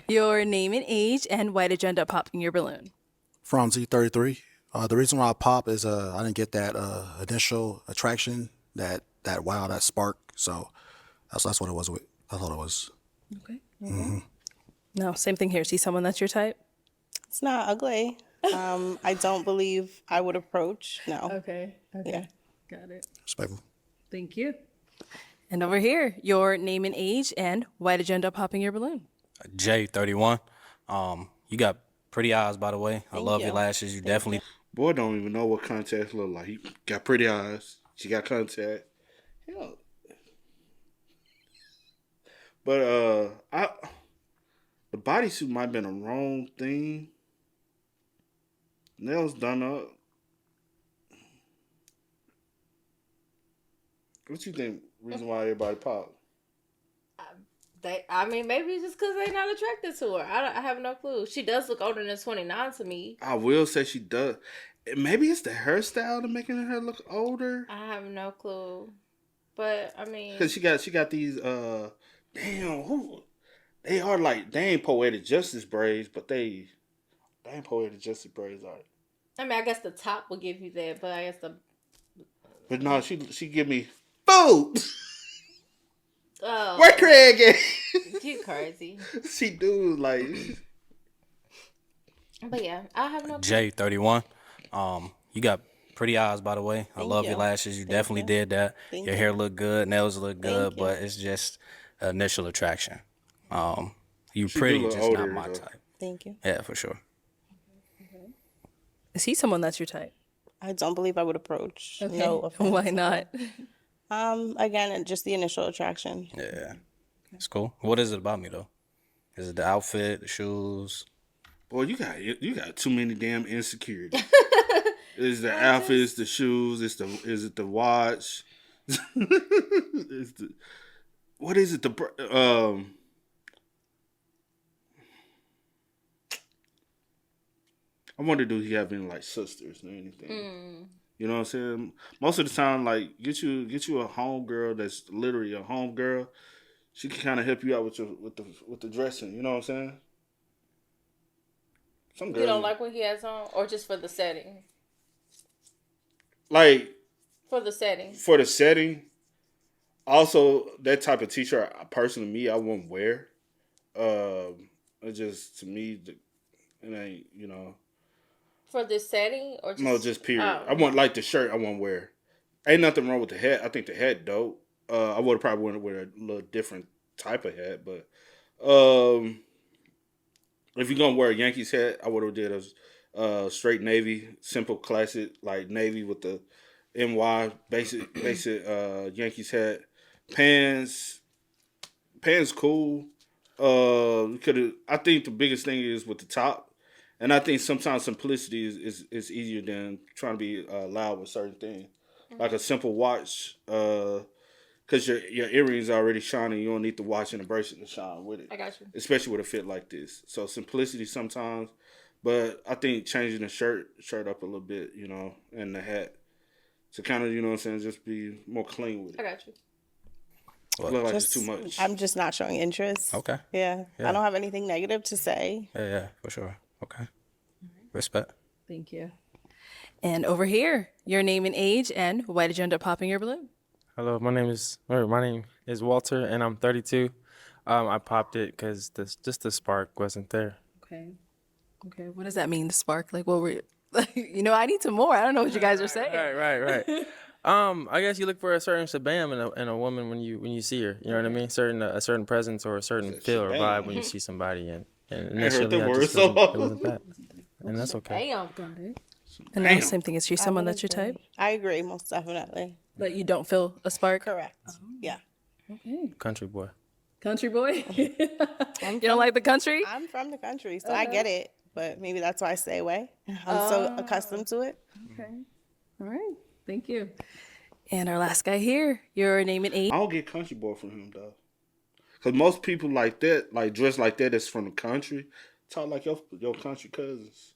Your name and age, and why did you end up popping your balloon? Franzi, 33. The reason why I pop is I didn't get that initial attraction, that wow, that spark. So that's what it was. I thought it was. Okay. No, same thing here. Is he someone that's your type? It's not ugly. I don't believe I would approach. No. Okay. Yeah. Got it. Respectful. Thank you. And over here, your name and age, and why did you end up popping your balloon? Jay, 31. You got pretty eyes, by the way. I love your lashes. You definitely. Boy don't even know what contacts look like. He got pretty eyes. She got contact. Hell. But the bodysuit might have been the wrong thing. Nails done up. What you think? Reason why everybody pop? Maybe it's just because they're not attracted to her. I have no clue. She does look older than 29 to me. I will say she does. Maybe it's the hairstyle that making her look older. I have no clue. But, I mean... Because she got these, they are like, they ain't poetic justice braids, but they ain't poetic justice braids, are they? I mean, I guess the top will give you that, but I guess the... But no, she give me food. Oh. Where Craig at? You crazy. She do, like... But yeah, I have no... Jay, 31. You got pretty eyes, by the way. I love your lashes. You definitely did that. Your hair look good. Nails look good. But it's just initial attraction. You She pretty, do look just older, not my though. type. Thank you. Yeah, for sure. Is he someone that's your type? I don't believe I would approach. Okay. No offense. Why not? Again, just the initial attraction. Yeah. It's cool. What is it about me, though? Is it the outfit, the shoes? Boy, you got too many damn insecurities. It's the outfits, the shoes, is it the watch? What is it? I wonder, do he have any like sisters or anything? You know what I'm saying? Most of the time, like get you a home girl that's literally a home girl. She can kind of help you out with the dressing. You know what I'm saying? Some girls, You don't like what he has on? Or just for the setting? like For the setting. for the setting. Also, that type of t-shirt, personally, me, I wouldn't wear. It just to me, It ain't, you know. For this setting or just No, just period. Oh. I want like the shirt I want to wear. Ain't nothing wrong with the hat. I think the hat dope. I would have probably wanted to wear a little different type of hat, but if you're gonna wear a Yankees hat, I would have did a straight navy, simple classic like navy with the NY basic Yankees hat. Pants cool. I think the biggest thing is with the top, and I think sometimes simplicity is easier than trying to be loud with certain things. Like a simple watch, because your earrings are already shining. You don't need the watch and the bracelet to shine with it. I got you. Especially with a fit like this. So simplicity sometimes, but I think changing the shirt up a little bit, you know, and the hat to kind of, you know what I'm saying, just be more clean with it. I got you. Look like it's too much. I'm just not showing interest. Okay. Yeah. I don't have anything negative to say. Yeah, for sure. Okay. Respect. Thank you. And over here, your name and age, and why did you end up popping your balloon? Hello, my name is Walter, and I'm 32. I popped it because the spark wasn't there. Okay. What does that mean, the spark? Like, what were you, you know, I need some more. I don't know what you guys are saying. Right. I guess you look for a certain shabam in a woman when you see her. You know what I mean? A certain presence or a certain feel or vibe when you see somebody, and initially it wasn't that, and that's okay. Damn. And the same thing, is she someone that's your type? I agree, most definitely. But you don't feel a spark? Correct. Yeah. Okay. Country boy. Country boy? You don't like the country? I'm from the country, so I get it. But maybe that's why I stay away. I'm so accustomed to it. Okay. All right. Thank you. And our last guy here, your name and age. I don't get country boy from him though, because most people like that, like dressed like that's from the country, talk like your country cousins.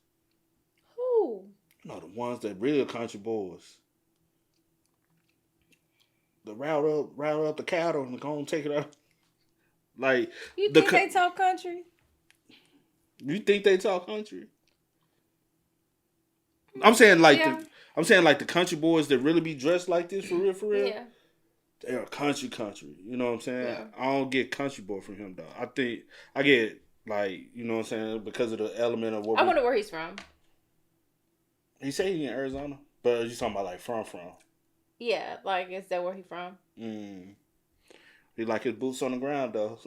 Who? No, the ones that real country boys. The route up the cattle and go and take it out. Like You think they talk country? You think they talk country? I'm saying like the country boys that really be dressed like this for real. Yeah. They're country. You know what I'm saying? Yeah. I don't get country boy from him though. I think I get like, you know what I'm saying, because of the element of what I wonder where he's from. He said he in Arizona, but you talking about like from? Yeah, like is that where he from? He like his boots on the ground though.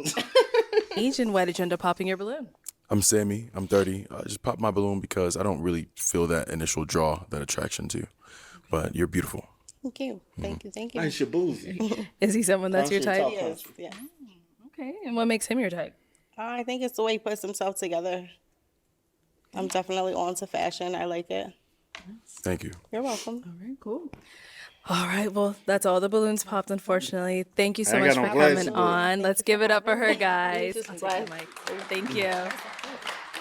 Age, and why did you end up popping your balloon? I'm Sammy. I'm 30. I just popped my balloon because I don't really feel that initial draw, that attraction to you. But you're beautiful. Thank you. Thank you. Nice, you're boozy. Is he someone that's your type? Yes. Yeah. Okay. And what makes him your type? I think it's the way he puts himself together. I'm definitely on to fashion. I like it. Thank you. You're welcome. All right, cool. All right, well, that's all the balloons popped, unfortunately. Thank you so much for coming on. Let's give it up for her, guys. Thank you.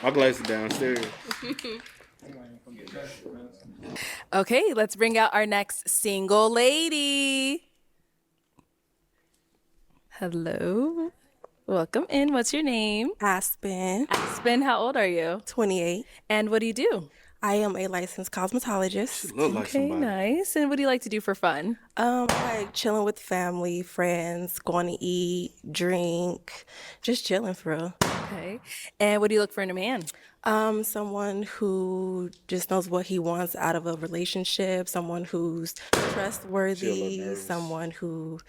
My glasses downstairs. Okay, let's bring out our next single lady. Hello. Welcome in. What's your name? Aspen. Aspen, how old are you? 28. And what do you do? I am a licensed cosmetologist. She look like somebody. Nice. And what do you like to do for fun? Like chilling with family, friends, going to eat, drink, just chilling for real. Okay. And what do you look for in a man? Someone who just knows what he wants out of a relationship, someone who's trustworthy, someone who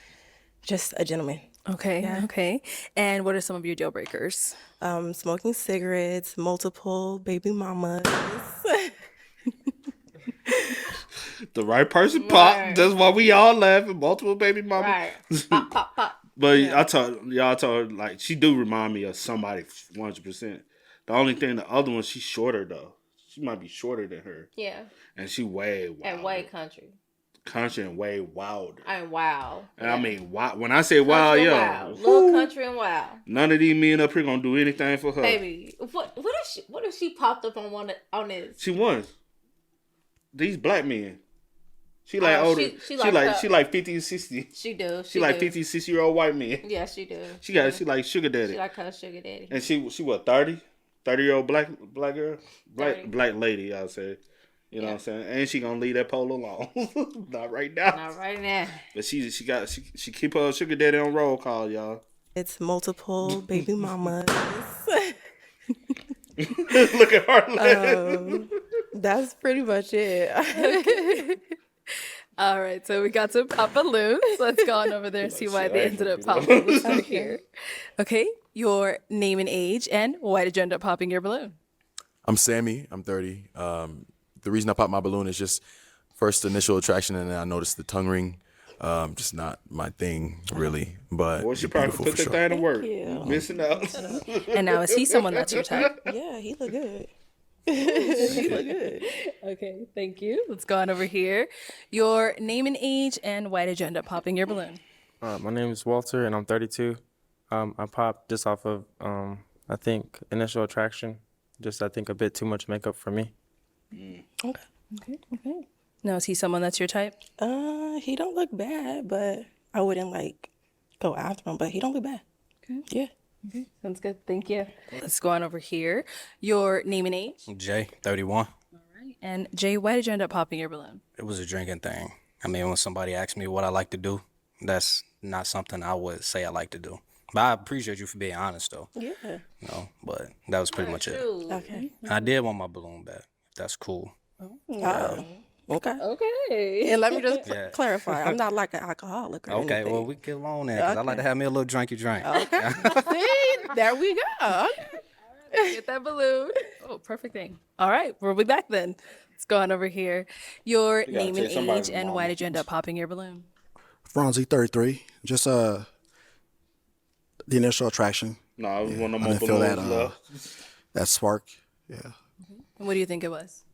just a gentleman. Okay. Yeah. Okay. And what are some of your deal breakers? Smoking cigarettes, multiple baby mamas. The right person pop. That's why we all laughing. Multiple baby mama. Right. Pop, pop, pop. But I told her like she do remind me of somebody 100%. The only thing, the other one, she's shorter though. She might be shorter than her. Yeah. And she way wilder. And way country. Country and way wilder. And wow. And I mean, when I say wild, country yeah. and wild. Little country and wild. None of these men up here gonna do anything for her. Baby, what if she popped up on this? She was. These black men. She like older. She like 50 and 60. She do. She like 50, 60-year-old white men. Yeah, she do. She like sugar daddy. She like her sugar daddy. And she what, 30? 30-year-old black girl? Black lady, I'll say. You know what I'm saying? And she gonna leave that pole alone. Not right now. Not right now. But she keep her sugar daddy on roll call, y'all. It's multiple baby mamas. Look at Arlette. That's pretty much it. All right, so we got some pop balloons. Let's go on over there and see why they ended up popping. Let's start here. Okay, your name and age, and why did you end up popping your balloon? I'm Sammy. I'm 30. The reason I popped my balloon is just first initial attraction, and then I noticed the tongue ring. Just not my thing, really. But Well, she you're probably beautiful put for that sure. thing to work. you. Missing out. And now, is he someone that's your type? Yeah, he look good. He look good. Okay, thank you. Let's go on over here. Your name and age, and why did you end up popping your balloon? My name is Walter, and I'm 32. I popped just off of, I think, initial attraction. Just, I think, a bit too much makeup for me. Okay. Okay. Now, is he someone that's your type? He don't look bad, but I wouldn't like go after him. But he don't look bad. Okay. Yeah. Okay, sounds good. Thank you. Let's go on over here. Your name and age. Jay, 31. And Jay, why did you end up popping your balloon? It was a drinking thing. I mean, when somebody asks me what I like to do, that's not something I would say I like to do. But I appreciate you for being honest, though. Yeah. You know, but that was pretty much it. Okay. I did want my balloon back. If that's cool. Okay. Okay. And let me just Yeah. clarify. I'm not like an alcoholic or Okay, anything. well, we get along there, because I like to have me a little drinky drink. Okay. See, there we go. Get that balloon. Oh, perfect thing. All right, we'll be back then. Let's go on over here. Your gotta name take and somebody's age, and mama. why did you end up popping your balloon? Franzi, 33. Just the initial attraction. No, I was one of I my didn't feel balloons that left. that spark. Yeah. And what do you think it was?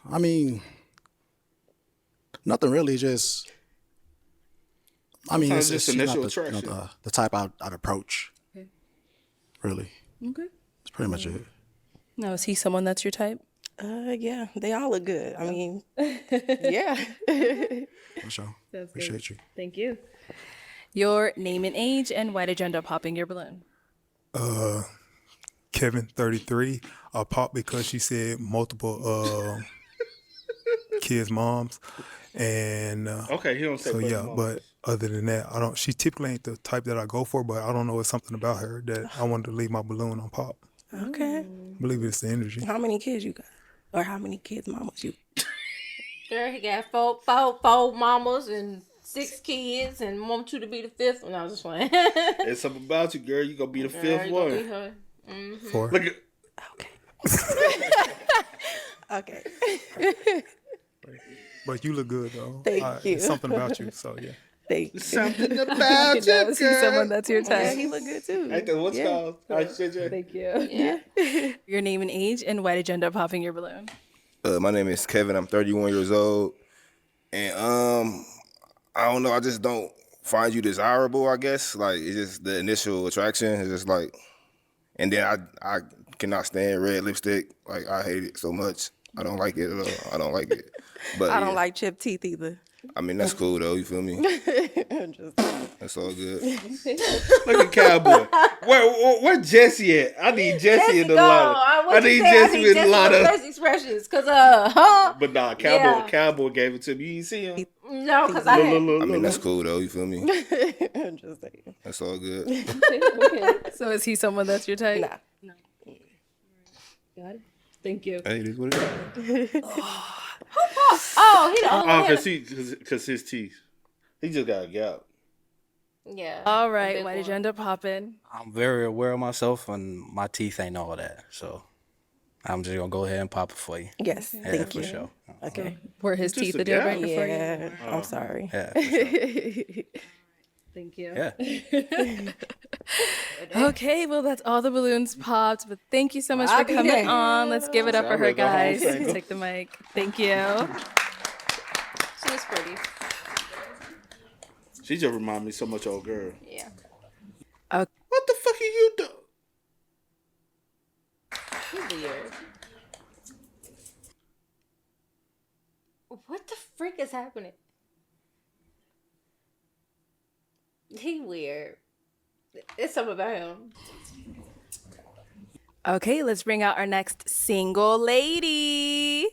I mean, nothing really. Just, I mean, Sometimes it's just she's not initial the, attraction. the type I'd approach. Okay. Really, Okay. that's pretty much it. Now, is he someone that's your type? Yeah, they all look good. I mean, yeah. For sure. That's Appreciate you. Thank you. Your name and age, and why did you end up popping your balloon? Kevin, 33. I popped because she said multiple kids' moms, and Okay, he don't say so both yeah. moms. But other than that, I don't. She typically ain't the type that I go for, but I don't know. It's something about her that I wanted to leave my balloon on pop. Okay. I believe it's the energy. How many kids you got? Or how many kids mamas you? Girl, he got four mamas and 6 kids and want you to be the 5th one. I was just playing. It's something about you, girl. You gonna be the 5th one. Be her. Mm-hmm. For Look at Okay. but you look good though. Thank you. It's something about you. So yeah. Thank you. something about you, Now, is he someone girl. that's your Yeah, type? he look good too. Ain't that what's Yeah. called? I said you. Thank you. Yeah. Your name and age, and why did you end up popping your balloon? My name is Kevin. I'm 31 years old, and I don't know. I just don't find you desirable. I guess like it's just the initial attraction. It's just like, and then I cannot stand red lipstick. Like I hate it so much. I don't like it at all. I don't like it. But I don't yeah. like chipped teeth either. I mean that's cool though. You feel me? Just- That's all good. Look at Cowboy. Where Jesse at? I need Jesse in the lineup. I need Jesse in the lineup. Best expressions, cause But nah, Yeah. Cowboy gave it to me. You ain't see him? no, cause I had, I mean that's cool though. You feel me? Just saying. That's all good. So is he someone that's your type? Nah. Got it. Thank you. Hey, this what it is. oh, he the only Oh, one. cause his teeth. He just got a gap. Yeah. All right. Big Why did you one. end up popping? I'm very aware of myself, and my teeth ain't all that. So I'm just going to go ahead and pop it for you. Yes. Yeah, Thank for you. sure. Okay. Were his Just teeth a the deal gap. breaker for you? Yeah. I'm sorry. Yeah, for sure. Thank you. Yeah. Okay, well, that's all the balloons popped, but thank you so much I'll for be coming there. on. Let's give it up for I'm her, ready to go home guys. single. Take the mic. Thank you. She's pretty. She just remind me so much of old girl. Yeah. What the fuck are you doing? He's weird. What the freak is happening? He weird. It's something about him. Okay, let's bring out our next single lady.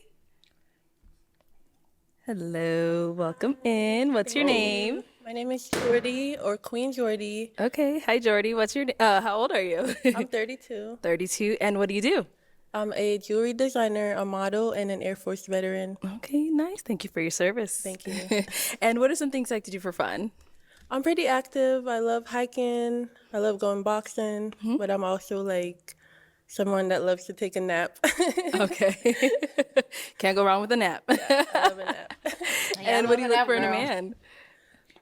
Hello, welcome in. What's your name? My name is Jordy, or Queen Jordy. Okay. Hi, Jordy. What's your how old are you? I'm 32. 32. And what do you do? I'm a jewelry designer, a model, and an Air Force veteran. Okay, nice. Thank you for your service. Thank you. And what are some things you like to do for fun? I'm pretty active. I love hiking. I love going boxing, but I'm also like someone that loves to take a nap. Okay. Can't go wrong with a nap. I love a nap. And what do you look for in a girl. man?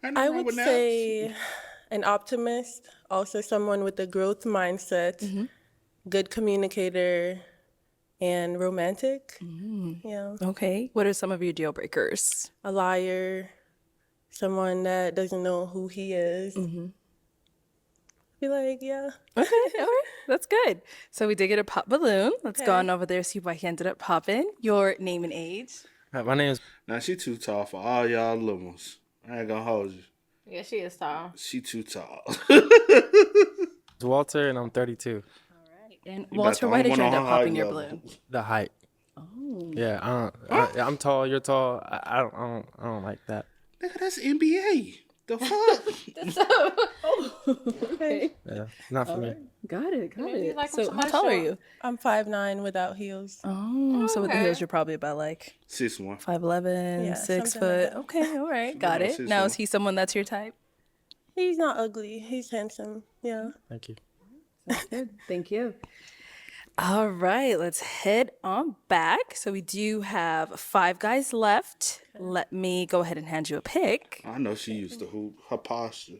I would say an optimist, also someone with a growth mindset, good communicator, and romantic. Yeah. Okay. What are some of your deal breakers? A liar, someone that doesn't know who he is. Be like, yeah. Okay, all right. That's good. So we did get a pop balloon. Let's go on over there, see why he ended up popping. Your name and age. My name is. Now she too tall for all y'all little ones. I ain't gonna hold you. Yeah, she is tall. She too tall. Walter, and I'm 32. And You Walter, about why the did you only end one up on popping high your level. balloon? The height. Oh. Yeah, I'm tall. You're tall. I don't like that. Nigga, that's NBA. The fuck? Okay. Yeah, not for me. Got it. Got Maybe it. like So how somebody tall are short. you? I'm 5'9" without heels. Oh, so with the Okay. heels, you're probably about like 6'1". 5'11", Yeah, 6 something like foot. that. Okay, all right. Got about it. 6'1". Now, is he someone that's your type? He's not ugly. He's handsome. Yeah. Thank you. Good. Thank you. All right, let's head on back. So we do have 5 guys left. Let me go ahead and hand you a pick. I know she used to hoop. Her posture.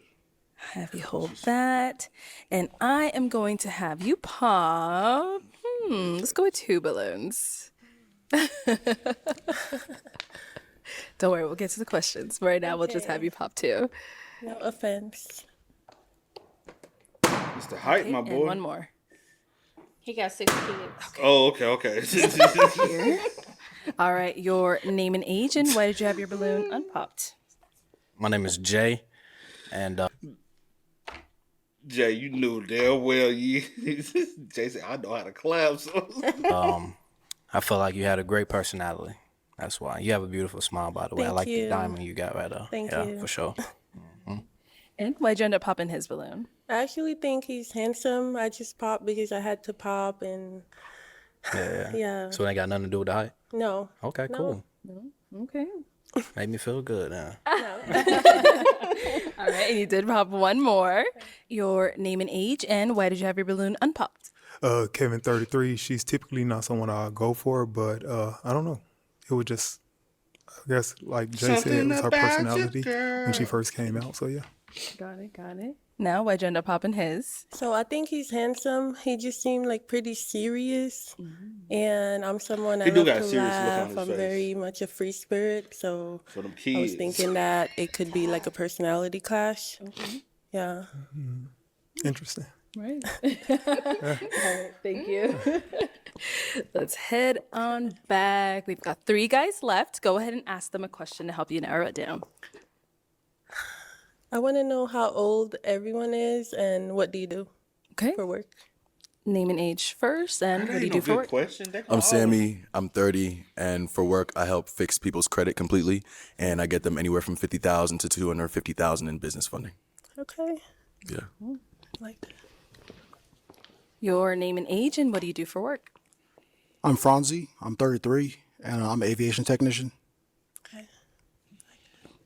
Have you hold that. And I am going to have you pop. Let's go with 2 balloons. Don't worry, we'll get to the questions. Right now, we'll just have you pop 2. No offense. It's the height, my And boy. one more. He got 6 kids. Oh, okay. Here. All right, your name and age, and why did you have your balloon unpopped? My name is Jay, and Jay, you knew damn well you. Jay said, I know how to clap. So. I feel like you had a great personality. That's why. You have a beautiful smile, by the way. I Thank like the you. diamond you got right there. Thank yeah, you. for sure. And why'd you end up popping his balloon? I actually think he's handsome. I just popped because I had to pop, and Yeah. yeah. So it ain't got nothing to do with the height? No. Okay, No. cool. Okay. Made me feel good, huh? All right, and you did pop one more. Your name and age, and why did you have your balloon unpopped? Kevin, 33. She's typically not someone I'll go for, but I don't know. It was just, I guess, like Jay said, it was her personality when she first came out. So yeah. Got it. Now, why'd you end up popping his? So I think he's handsome. He just seemed like pretty serious, and I'm someone I He do love got to a serious look on laugh. his I'm face. very much a free spirit, so For them I was kids. thinking that it could be like a personality clash. Yeah. Interesting. Right. All right, thank you. Let's head on back. We've got 3 guys left. Go ahead and ask them a question to help you narrow it down. I want to know how old everyone is and what do you do Okay. for work? Name and age first, and what do you do for work? Question. I'm Sammy. I'm 30, and for work, I help fix people's credit completely, and I get them anywhere from $50,000 to $250,000 in business funding. Okay. Yeah. Like that. Your name and age, and what do you do for work? I'm Franzi. I'm 33, and I'm an aviation technician.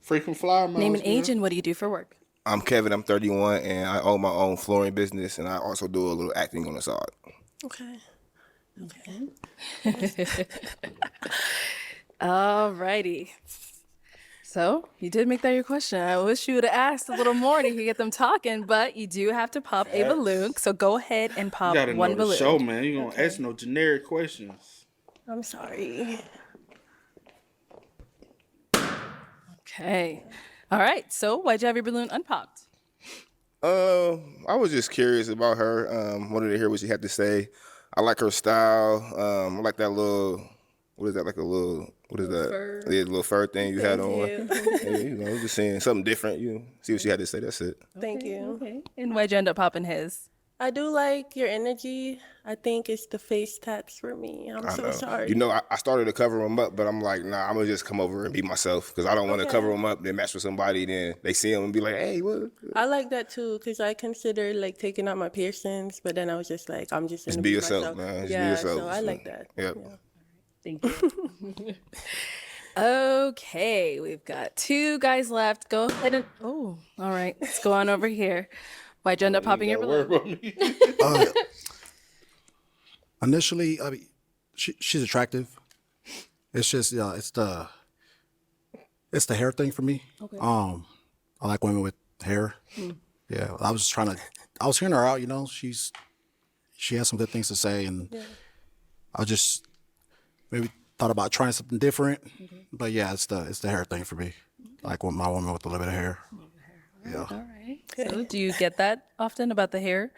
Frequent flyer miles. Name and age, man. and what do you do for work? I'm Kevin. I'm 31, and I own my own flooring business, and I also do a little acting on the side. Okay. All righty. So you did make that your question. I wish you would have asked a little more to get them talking, but you do have to pop a balloon. So go ahead and You pop gotta one know balloon. the show, man. You gonna ask no generic questions. I'm sorry. Okay. All right. So why'd you have your balloon unpopped? I was just curious about her. Wanted to hear what she had to say. I like her style. I like that little. What is that? Like a little. What is that? Fur. Yeah, little fur thing you had on. you. Yeah, you know, just saying something different. You see what she had to say. That's it. Thank you. Okay. And why'd you end up popping his? I do like your energy. I think it's the face tats for me. I'm I so know. sorry. You know, I started to cover them up, but I'm like, nah, I'm gonna just come over and be myself because I don't want to cover them up, then match with somebody, then they see them and be like, hey, what? I like that too because I considered like taking out my piercings, but then I was just like, I'm just Just gonna be be yourself, myself. man. Just be Yeah, yourself. so I like that. Yep. Yeah. Thank you. Okay, we've got 2 guys left. Go ahead and all right. Let's go on over here. Why'd you end up popping your balloon? Initially, I mean, she's attractive. It's just it's the hair thing for me. Okay. I like women with hair. Yeah, I was hearing her out. You know, she has some good things to say, and I just maybe thought about trying something different. But yeah, it's the hair thing for me. Like with my woman with a little bit of hair. Yeah. All right. So, do you get that often about the hair?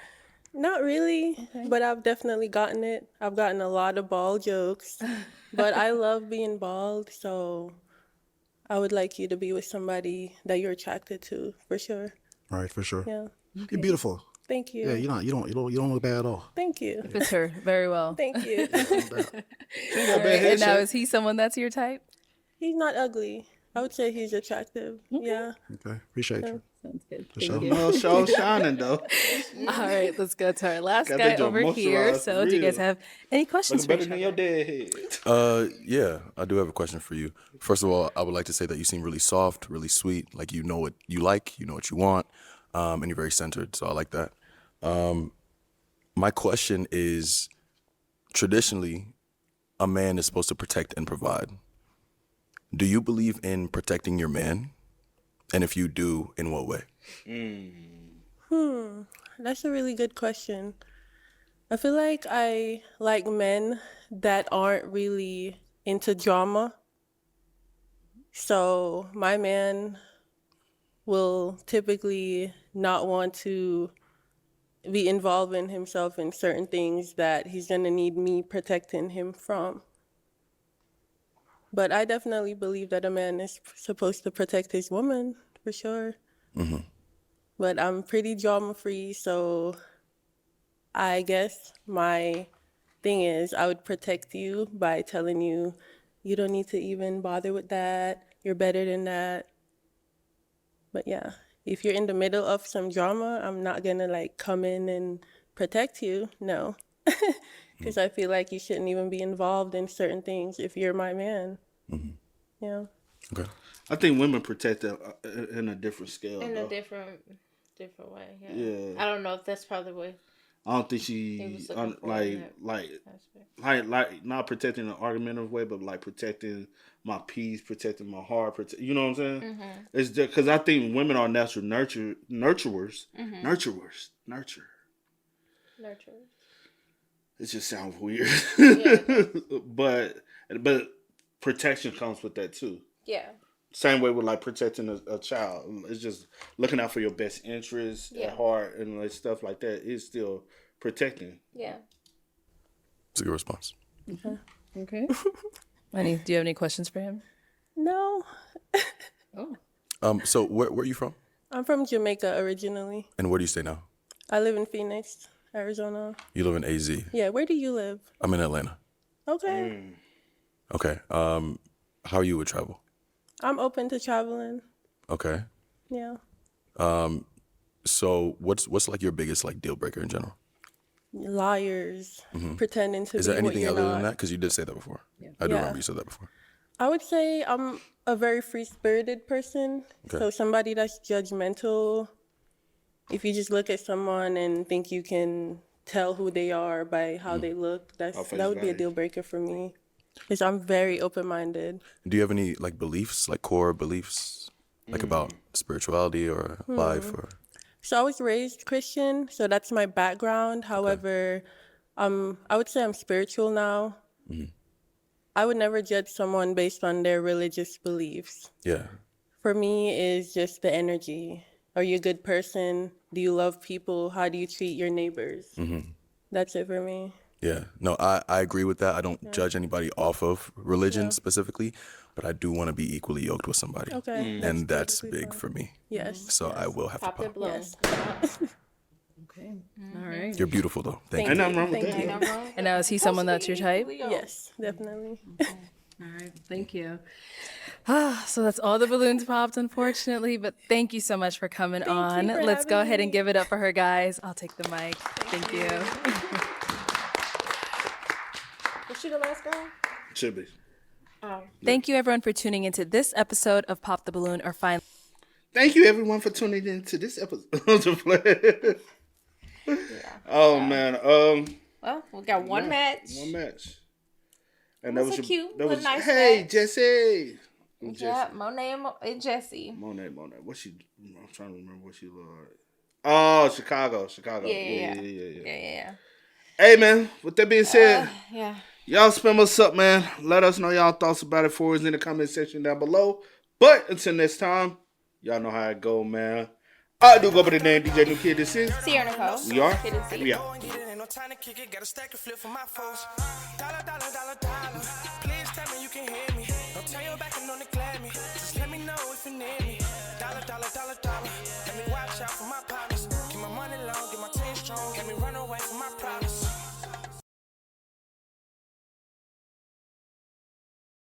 Not really, but I've definitely gotten it. I've gotten a lot of bald jokes, but I love being bald, so I would like you to be with somebody that you're attracted to, for sure. Right, for sure. Yeah. You're beautiful. Thank you. Yeah, you don't look bad at all. Thank you. Fits her very well. Thank you. All right, and now, is he someone that's your type? He's not ugly. I would say he's attractive. Yeah. Okay, appreciate you. Sounds good. For Thank sure. you. No show shining though. All right, let's go to our last Got guy that joint over here. moisturized So, for do you guys real. have any questions Looking for better each than your other? dad head. Yeah, I do have a question for you. First of all, I would like to say that you seem really soft, really sweet. Like you know what you like, you know what you want, and you're very centered. So I like that. My question is, traditionally, a man is supposed to protect and provide. Do you believe in protecting your man? And if you do, in what way? That's a really good question. I feel like I like men that aren't really into drama. So my man will typically not want to be involving himself in certain things that he's gonna need me protecting him from. But I definitely believe that a man is supposed to protect his woman, for sure. But I'm pretty drama free, so I guess my thing is I would protect you by telling you, you don't need to even bother with that. You're better than that. But yeah, if you're in the middle of some drama, I'm not gonna like come in and protect you. No. Because I feel like you shouldn't even be involved in certain things if you're my man. Yeah. Okay. I think women protect in a different scale. In though. a different way. Yeah. Yeah. I don't know if that's probably the way. I don't think He she was looking for in like not protecting in an argumentative way, but like protecting my peace, protecting my heart. You know what I'm saying? Mm-hmm. It's just because I think women are natural nurturers. Mm-hmm. Nurture. It just sounds weird. Yeah. but protection comes with that too. Yeah. Same way with like protecting a child. It's just looking out for your best interests at heart and like stuff like that. It's still protecting. Yeah. It's a good response. Okay. Honey, do you have any questions for him? No. So where are you from? I'm from Jamaica originally. And where do you stay now? I live in Phoenix, Arizona. You live in AZ. Yeah, where do you live? I'm in Atlanta. Okay. Okay. How are you with travel? I'm open to traveling. Okay. Yeah. So what's like your biggest like deal breaker in general? Liars, pretending to Is be there what anything you're other not. than that? Because you did say that before. I do remember you said that before. I would say I'm a very free-spirited person. Okay. So somebody that's judgmental, if you just look at someone and think you can tell who they are by how they look, that would be a deal breaker for me. Because I'm very open-minded. Do you have any like beliefs, like core beliefs, like about spirituality or life or? So I was raised Christian, so that's my background. However, I would say I'm spiritual now. I would never judge someone based on their religious beliefs. Yeah. For me, it's just the energy. Are you a good person? Do you love people? How do you treat your neighbors? That's it for me. Yeah. No, I agree with that. I don't judge anybody off of religion specifically, but I do want to be equally yoked with somebody. Okay. And that's big for me. Yes. So I will have Pop to your pop. balloon. Yes. Okay. All right. right. You're beautiful though. Thank Ain't you. nothing wrong with Thank that. you. And now is he someone that's your type? Yes, definitely. All right, thank you. So that's all the balloons popped, unfortunately, but thank you so much for coming on. for Let's go having ahead and me. give it up for her, guys. I'll take the mic. Thank you. Was she the last girl? Should be. Oh. Thank you, everyone, for tuning into this episode of Pop the Balloon or Find. Thank you, everyone, for tuning in to this episode. Oh man. Well, we got one match. One match. And It was a cute, that little was nice hey match. Jesse. Yeah, Monet and Jesse. Monet. What she? I'm trying to remember what she looked. Oh, Chicago. Yeah. Hey man, with that being said, Yeah. y'all spam us up, man. Let us know y'all thoughts about it for us in the comment section down below. But until next time, y'all know how it go, man. I do go by the name DJ New Kid. This is Sierra Nicole. We are. Kid and C. We out. Ain't no time to kick it, got a stack of flip for my foes. Dollar, dollar, dollar, dollar. Please tell me you can hear me. Don't turn your back and don't neglect me. Just let me know if you need me. Dollar, dollar, dollar, dollar. Let me watch out for my